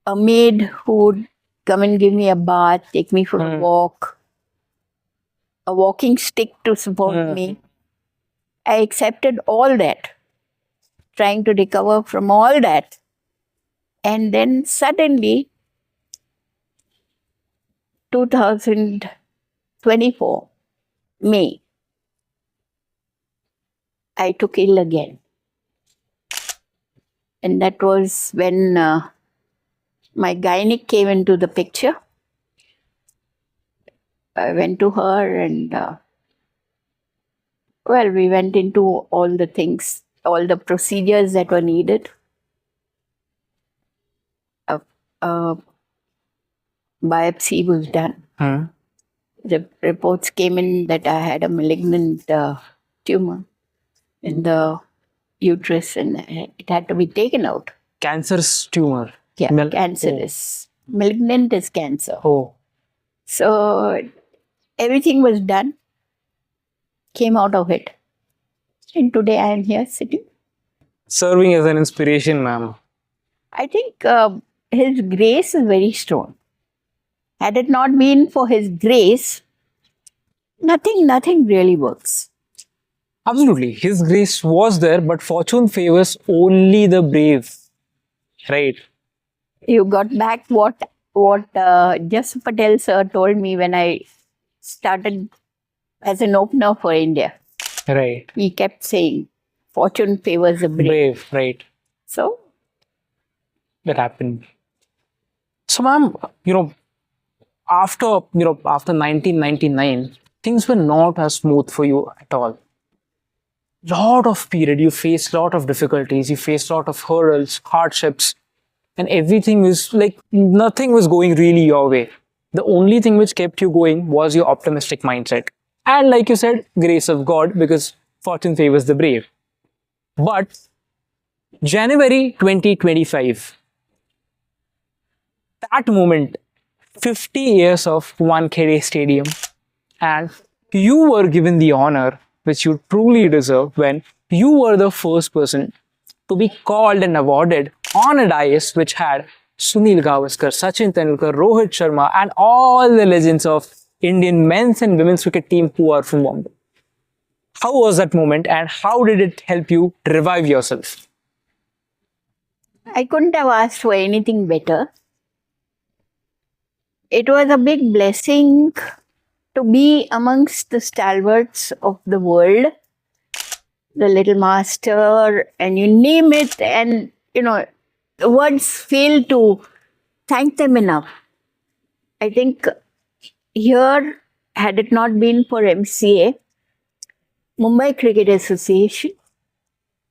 a maid who would come and give me a bath, take me for a walk, a walking stick to support me. I accepted all that, trying to recover from all that. And then suddenly, 2024, May, I took ill again. And that was when my gynec came into the picture. I went to her, and we went into all the things, all the procedures that were needed. Biopsy was done. The reports came in that I had a malignant tumor in the uterus, and it had to be taken out. Cancerous tumor. Yeah, cancerous. Malignant is cancer. Oh. So everything was done, came out of it. And today I am here sitting. Serving as an inspiration, ma'am. I think His grace is very strong. Had it not been for His grace, nothing really works. Absolutely. His grace was there, but fortune favors only the brave. Right. You got back what Jas Patel sir told me when I started as an opener for India. Right. He kept saying, "Fortune favors the brave." Brave, right. So That happened. So, ma'am, after 1999, things were not as smooth for you at all. Lot of period, you faced lot of difficulties, you faced lot of hurdles, hardships, and everything was like nothing was going really your way. The only thing which kept you going was your optimistic mindset. And like you said, grace of God, because fortune favors the brave. But January 2025, that moment, 50 years of Wankhede Stadium, and you were given the honor which you truly deserve when you were the first person to be called and awarded on a dais which had Sunil Gavaskar, Sachin Tendulkar, Rohit Sharma, and all the legends of Indian men's and women's cricket team who are from Mumbai. How was that moment, and how did it help you revive yourself? I couldn't have asked for anything better. It was a big blessing to be amongst the stalwarts of the world, the little master, and you name it, and the words fail to thank them enough. I think here, had it not been for MCA, Mumbai Cricket Association,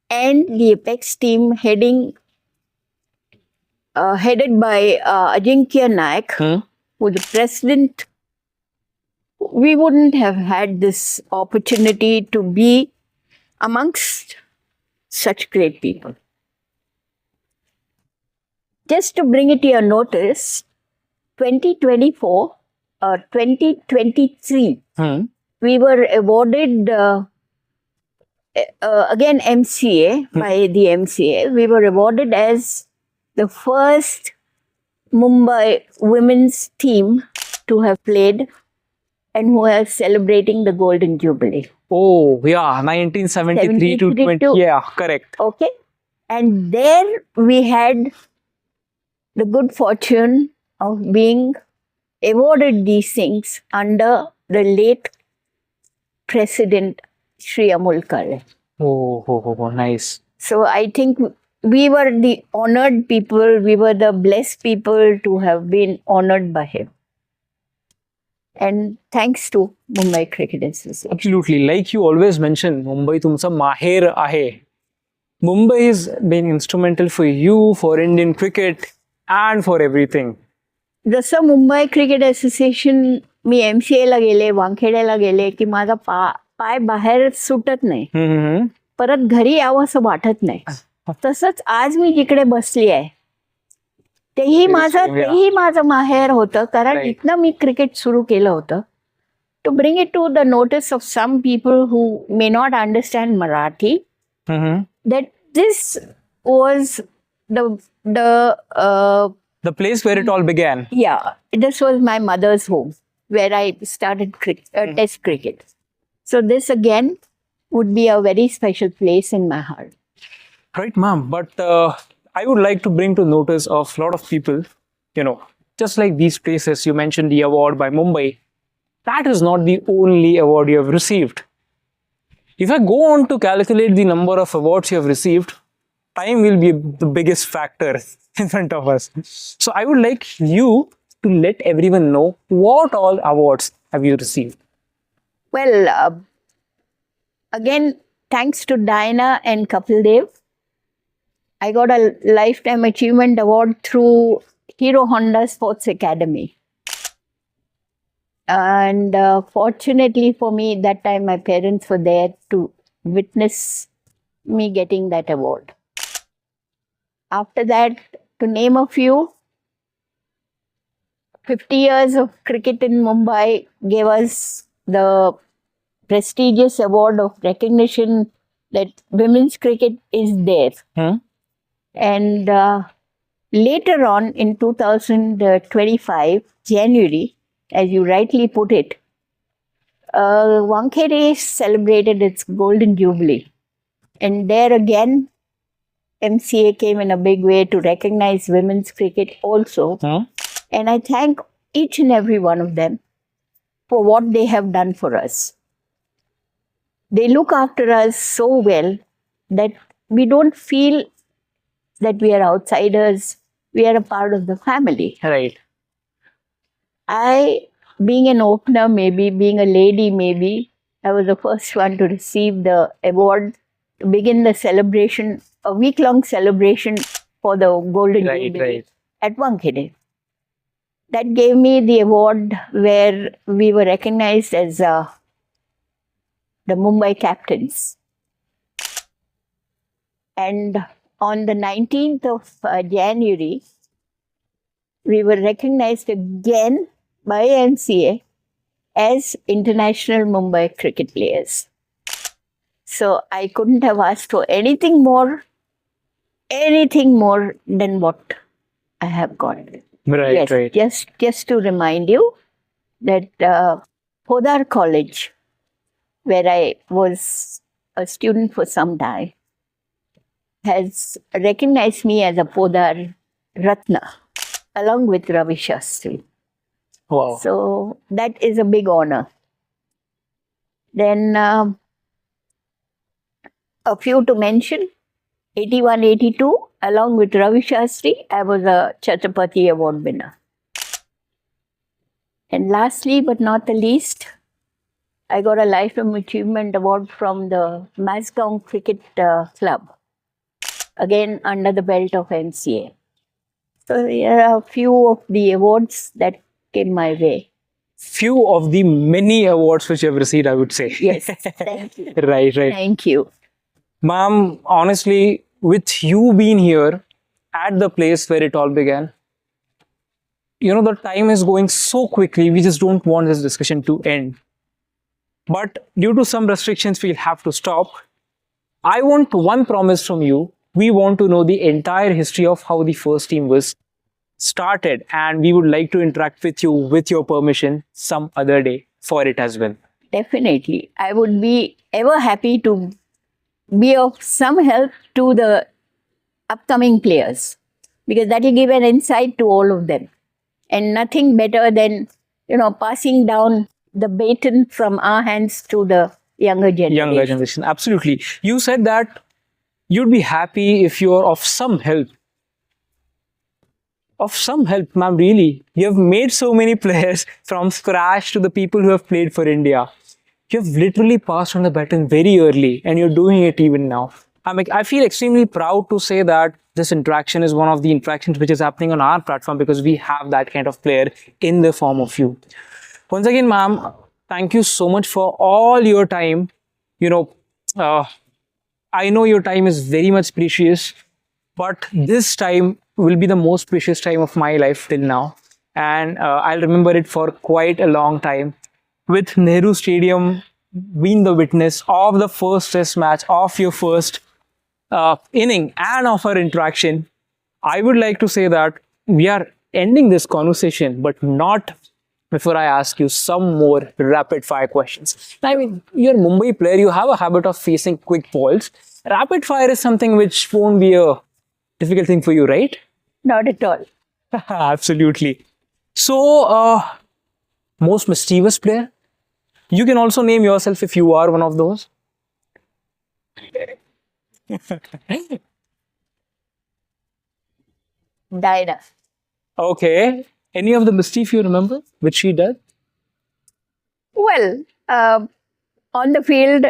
and the Apex team headed by Ajinkya Naik, who's the president, we wouldn't have had this opportunity to be amongst such great people. just to bring it to your notice, 2024 or 2023, we were awarded again MCA by the MCA. We were awarded as the first Mumbai women's team to have played and who are celebrating the Golden Jubilee. Oh, yeah, 1973 to 20. Yeah, correct. Okay. And there we had the good fortune of being awarded these things under the late President Shri Amulkar. Oh, nice. So I think we were the honored people, we were the blessed people to have been honored by him. And thanks to Mumbai Cricket Association. Absolutely. Like you always mention, Mumbai tumsa maher ahe. Mumbai has been instrumental for you, for Indian cricket, and for everything. जसं Mumbai cricket association मी MCA ला गेले, वानखेडेला गेले की माझा पाय बाहेर सुटत नाही, परत घरी यावं असं वाटत नाही. तसंच आज मी जिकडे बसली आहे तेही माझं माहेर होतं, कारण इथनं मी क्रिकेट सुरू केलं होतं. To bring it to the notice of some people who may not understand Marathi, that this was the place where it all began. Yeah, this was my mother's home where I started test cricket. So this again would be a very special place in my heart. Right, ma'am. But I would like to bring to notice of a lot of people, just like these places, you mentioned the award by Mumbai. That is not the only award you have received. If I go on to calculate the number of awards you have received, time will be the biggest factor in front of us. So I would like you to let everyone know what all awards have you received. Well, again, thanks to Diana and Kapil Dev, I got a Lifetime Achievement Award through Hero Honda Sports Academy. And fortunately for me, that time my parents were there to witness me getting that award. After that, to name a few, 50 years of cricket in Mumbai gave us the prestigious award of recognition that women's cricket is there. And later on in 2025, January, as you rightly put it, Wankhede celebrated its Golden Jubilee. And there again, MCA came in a big way to recognize women's cricket also. And I thank each and every one of them for what they have done for us. They look after us so well that we don't feel that we are outsiders. We are a part of the family. Right. I, being an opener maybe, being a lady maybe, I was the first one to receive the award to begin the celebration, a week-long celebration for the Golden Jubilee at Wankhede. That gave me the award where we were recognized as the Mumbai captains. And on the 19th of January, we were recognized again by MCA as international Mumbai cricket players. So I couldn't have asked for anything more than what I have got. Right, yes, just to remind you that Podar College, where I was a student for some time, has recognized me as a Podar Ratna, along with Ravi Shastri. Wow. So that is a big honor. Then a few to mention, 81-82, along with Ravi Shastri, I was a Chhatrapati Award winner. And lastly, but not the least, I got a Lifetime Achievement Award from the Masgaon Cricket Club, again under the belt of MCA. So there are a few of the awards that came my way. Few of the many awards which you have received, I would say. Yes, thank you. Right. Thank you. Ma'am, honestly, with you being here, at the place where it all began. The time is going so quickly, we just don't want this discussion to end. But due to some restrictions, we'll have to stop. I want one promise from you. We want to know the entire history of how the first team was started, and we would like to interact with you, with your permission, some other day for it as well. Definitely. I would be ever happy to be of some help to the upcoming players, because that will give an insight to all of them. And nothing better than, passing down the baton from our hands to the younger generation. Younger generation, absolutely. You said that you'd be happy if you're of some help. Of some help, ma'am, really. You have made so many players from scratch to the people who have played for India. You have literally passed on the baton very early, and you're doing it even now. I feel extremely proud to say that this interaction is one of the interactions which is happening on our platform, because we have that kind of player in the form of you. Once again, ma'am, thank you so much for all your time. I know your time is very much precious, but this time will be the most precious time of my life till now. And I'll remember it for quite a long time. With Nehru Stadium being the witness of the first test match, of your first inning and of our interaction, I would like to say that we are ending this conversation, but not before I ask you some more rapid fire questions. I mean, you're a Mumbai player, you have a habit of facing quick balls. Rapid fire is something which won't be a difficult thing for you, right? Not at all. Absolutely. So, most mischievous player? You can also name yourself if you are one of those. Diana. Okay. Any of the mischief you remember which she did? Well, on the field,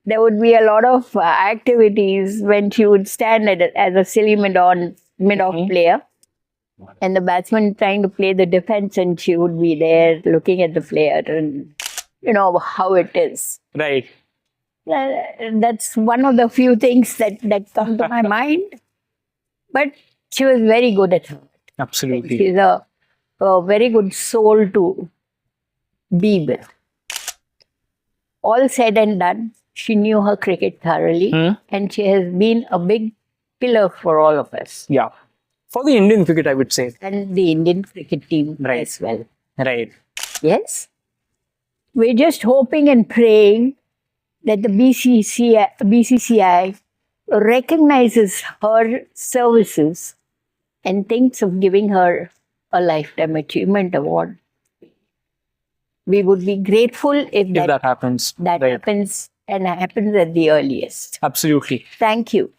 there would be a lot of activities when she would stand as a silly mid-off player, and the batsman trying to play the defense, and she would be there looking at the player and how it is. Right. That's one of the few things that come to my mind. But she was very good at it. Absolutely. She's a very good soul to be with. All said and done, she knew her cricket thoroughly, and she has been a big pillar for all of us. Yeah. For the Indian cricket, I would say. And the Indian cricket team Right. as well. Right. Yes. We're just hoping and praying that the BCCI recognizes her services and thinks of giving her a Lifetime Achievement Award. We would be grateful if that happens. That Right. happens, and happens at the earliest. Absolutely. Thank you.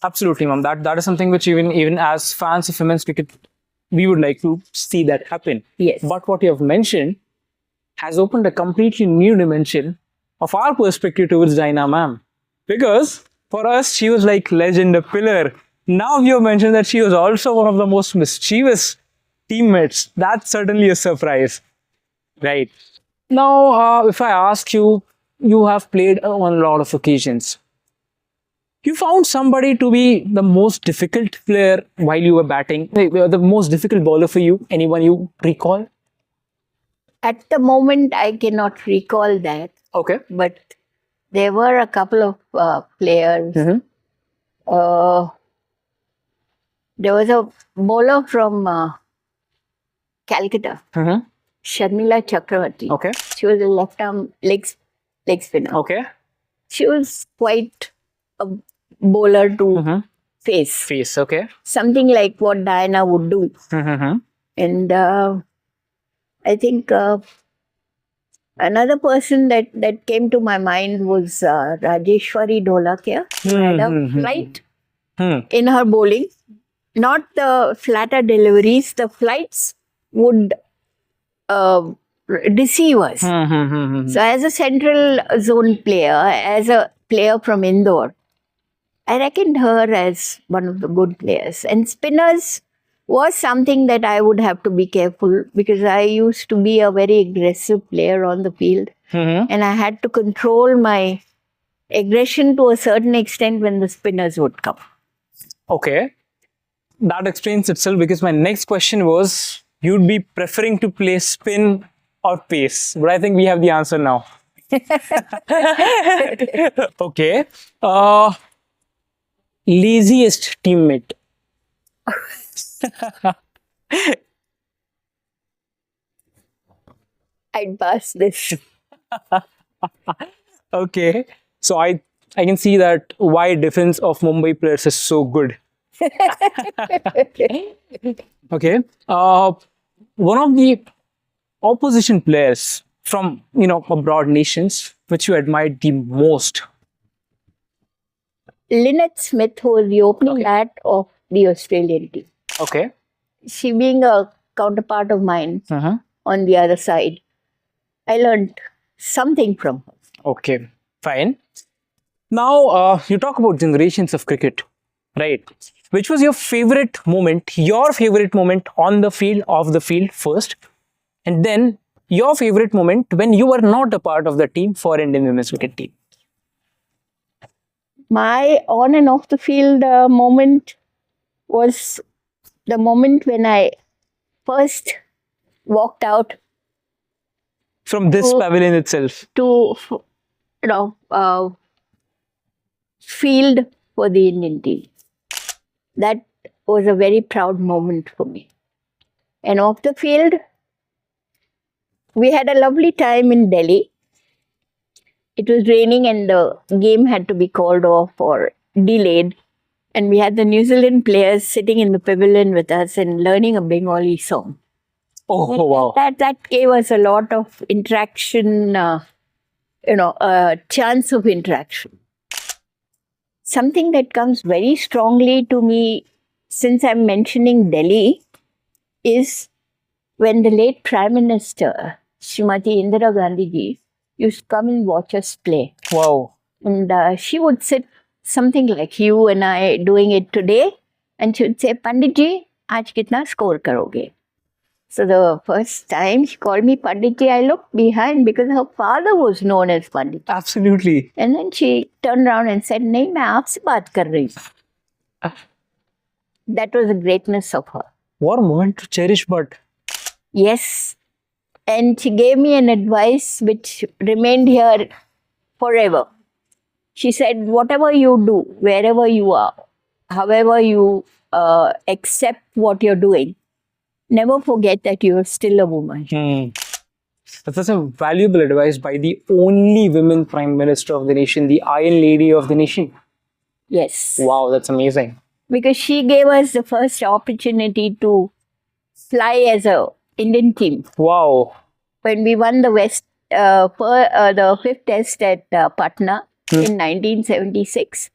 Absolutely, ma'am. That is something which even as fans of women's cricket, we would like to see that happen. Yes. But what you have mentioned has opened a completely new dimension of our perspective towards Diana, ma'am. Because for us, she was like legend, a pillar. Now you have mentioned that she was also one of the most mischievous teammates. That's certainly a surprise. Right. Now, if I ask you, you have played on a lot of occasions. You found somebody to be the most difficult player while you were batting, the most difficult bowler for you? Anyone you recall? At the moment, I cannot recall that, Okay. but there were a couple of players. There was a bowler from Calcutta, Sharmila Chakravarti. Okay. She was a left-arm leg spinner. Okay. She was quite a bowler to face. Face. Okay. Something like what Diana would do. And I think another person that came to my mind was Rajeshwari Dholakia. She had a flight in her bowling. Not the flatter deliveries, the flights would deceive us. So as a central zone player, as a player from Indore, I reckoned her as one of the good players. And spinners was something that I would have to be careful, because I used to be a very aggressive player on the field. And I had to control my aggression to a certain extent when the spinners would come. Okay. that explains itself because my next question was you'd be preferring to play spin or pace. But I think we have the answer now. Okay. Laziest teammate. I'd pass this. Okay. So I can see that why defense of Mumbai players is so good. Okay. One of the opposition players from abroad nations which you admired the most. Lynette Smith, who was the opening Okay. bat of the Australian team. Okay. She being a counterpart of mine on the other side, I learned something from her. Okay. Fine. Now you talk about generations of cricket, right? Which was your favorite moment? Your favorite moment on the field, off the field first, and then your favorite moment when you were not a part of the team for Indian women's cricket team. My on and off the field moment was the moment when I first walked out From this Oh. pavilion itself. to, field for the Indian team. That was a very proud moment for me. And off the field, we had a lovely time in Delhi. It was raining and the game had to be called off or delayed. And we had the New Zealand players sitting in the pavilion with us and learning a Bengali song. Oh, wow. That gave us a lot of interaction, a chance of interaction. Something that comes very strongly to me since I'm mentioning Delhi is when the late Prime Minister, Srimati Indira Gandhi ji, used to come and watch us play. Wow. And she would sit something like you and I doing it today, and she would say, Pandit ji, aaj kitna score karoge? So the first time she called me Pandit ji, I looked behind because her father was known as Pandit. Absolutely. And then she turned around and said, nahi, main aapse baat kar rahi hu. That was the greatness of her. What a moment to cherish, but Yes. And she gave me an advice which remained here forever. She said, whatever you do, wherever you are, however you accept what you're doing, never forget that you're still a woman. that's such a valuable advice by the only women prime minister of the nation, the Iron Lady of the nation. Yes. Wow, that's amazing. Because she gave us the first opportunity to fly as a Indian team. Wow. When we won the the fifth test at Patna in 1976,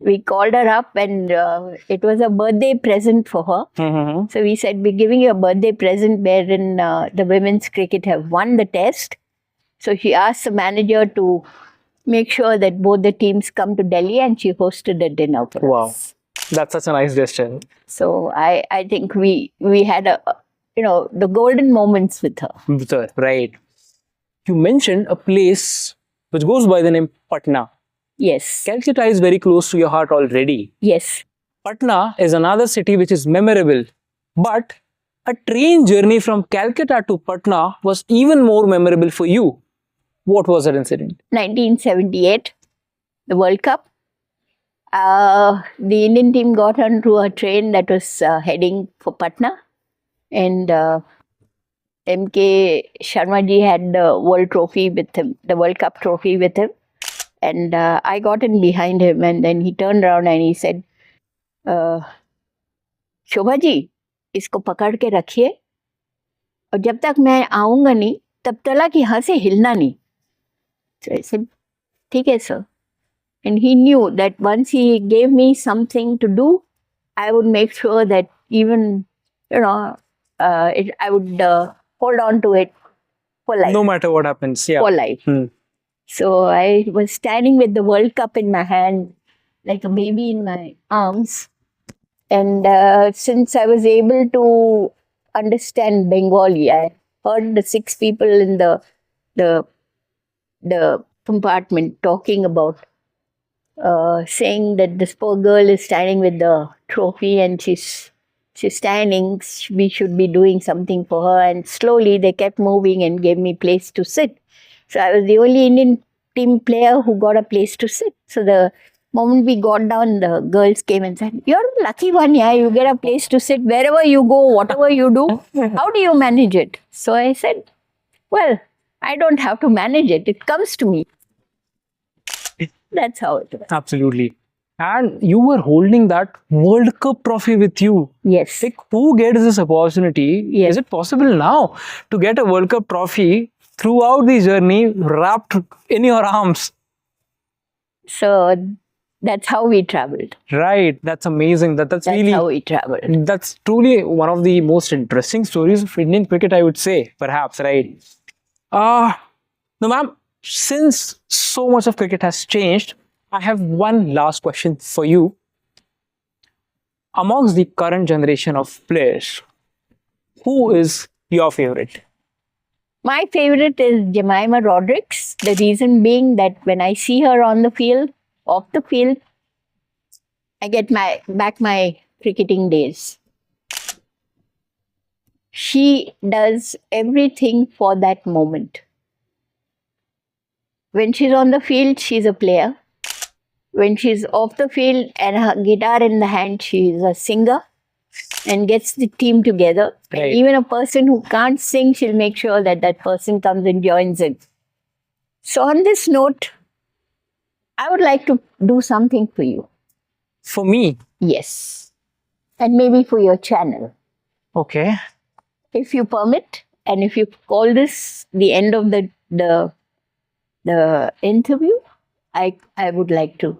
we called her up and it was a birthday present for her. So we said, we're giving you a birthday present wherein the women's cricket have won the test. So she asked the manager to make sure that both the teams come to Delhi, and she hosted a dinner for Wow. us. That's such a nice gesture. So I think we had the golden moments with her. Right. You mentioned a place which goes by the name Patna. Yes. Calcutta is very close to your heart already. Yes. Patna is another city which is memorable. But a train journey from Calcutta to Patna was even more memorable for you. What was that incident? 1978, the World Cup. The Indian team got onto a train that was heading for Patna, and MK Sharma ji had the World Trophy with him, the World Cup trophy with him, and I got in behind him, and then he turned around and he said, Shobha ji इसको पकड़ के रखिए और जब तक मैं आऊंगा नहीं तब तक यहाँ से हिलना नहीं. So I said, ठीक है sir. And he knew that once he gave me something to do, I would make sure that even, I would hold on to it for life. No matter what happens, yeah. For life. So I was standing with the World Cup in my hand, like a baby in my arms. And since I was able to understand Bengali, I heard the 6 people in the compartment talking about saying that this poor girl is standing with the trophy and she's standing. We should be doing something for her. And slowly they kept moving and gave me place to sit. So I was the only Indian team player who got a place to sit. So the moment we got down, the girls came and said, "You're the lucky one, yeah. You get a place to sit wherever you go, whatever you do. How do you manage it?" So I said, "Well, I don't have to manage it. It comes to me." That's how it was. Absolutely. And you were holding that World Cup trophy with you. Yes. Like, who gets this opportunity? Yes. Is it possible now to get a World Cup trophy throughout the journey wrapped in your arms? So that's how we traveled. Right. That's amazing. That's really how we traveled. That's truly one of the most interesting stories of Indian cricket, I would say, perhaps, right? Now, ma'am, since so much of cricket has changed, I have one last question for you. Amongst the current generation of players, who is your favorite? My favorite is Jemima Rodrigues. The reason being that when I see her on the field, off the field, I get back my cricketing days. She does everything for that moment. When she's on the field, she's a player. When she's off the field and her guitar in the hand, she's a singer and gets the team together. Right. And even a person who can't sing, she'll make sure that that person comes and joins in. So on this note, I would like to do something for you. For me? Yes. And maybe for your channel. Okay. If you permit, and if you call this the end of the interview, I would like to.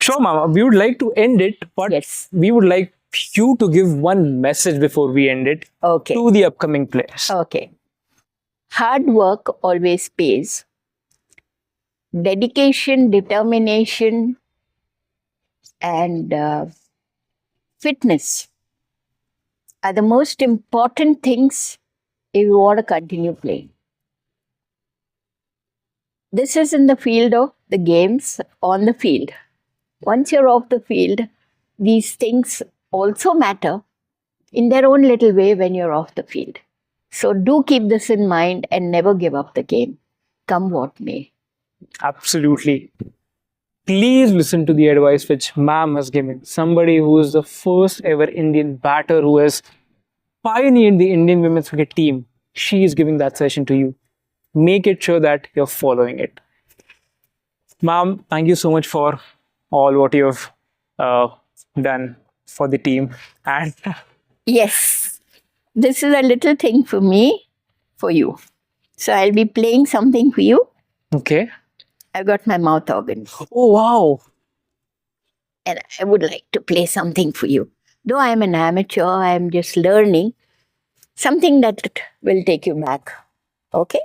Sure, Mama. We would like to end it, but Yes. we would like you to give one message before we end it Okay. to the upcoming players. Okay. Hard work always pays. Dedication, determination, and fitness are the most important things if you want to continue playing. This is in the field of the games on the field. Once you're off the field, these things also matter in their own little way when you're off the field. So do keep this in mind and never give up the game, come what may. Absolutely. Please listen to the advice which ma'am has given. Somebody who is the first ever Indian batter who has pioneered the Indian women's cricket team. She is giving that session to you. Make it sure that you're following it. Ma'am, thank you so much for all what you've done for the team. And Yes, this is a little thing for me, for you. So I'll be playing something for you. okay. I've got my mouth organ Oh, wow. and I would like to play something for you. Though I'm an amateur, I'm just learning something that will take you back. Okay?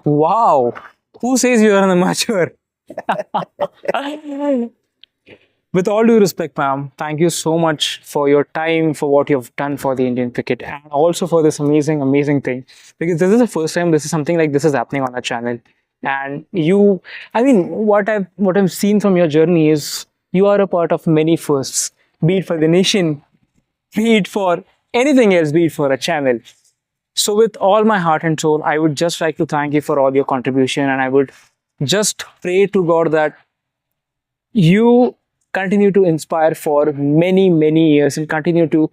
Wow. Who says you are an amateur? With all due respect, ma'am, thank you so much for your time, for what you've done for the Indian cricket, and also for this amazing, amazing thing. Because this is the first time this is something like this is happening on our channel. And you, I mean, what I've seen from your journey is you are a part of many firsts, be it for the nation, be it for anything else, be it for a channel. So with all my heart and soul, I would just like to thank you for all your contribution, and I would just pray to God that you continue to inspire for many, many years and continue to,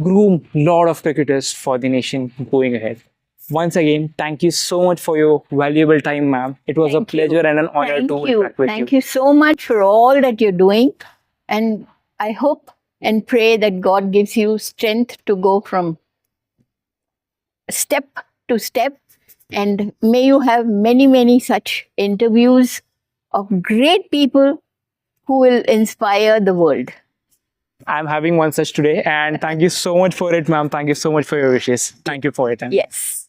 groom a lot of cricketers for the nation going ahead. Once again, thank you so much for your valuable time, ma'am. It was Thank a pleasure you. and an honor Thank to you. interact with Thank you so much for all that you're doing. And I hope and pray that God gives you strength to go from step to step. And may you have many, many such interviews of great people who will inspire the world. I'm having one such today, and thank you so much for it, ma'am. Thank you so much for your wishes. Thank you for it. And Yes.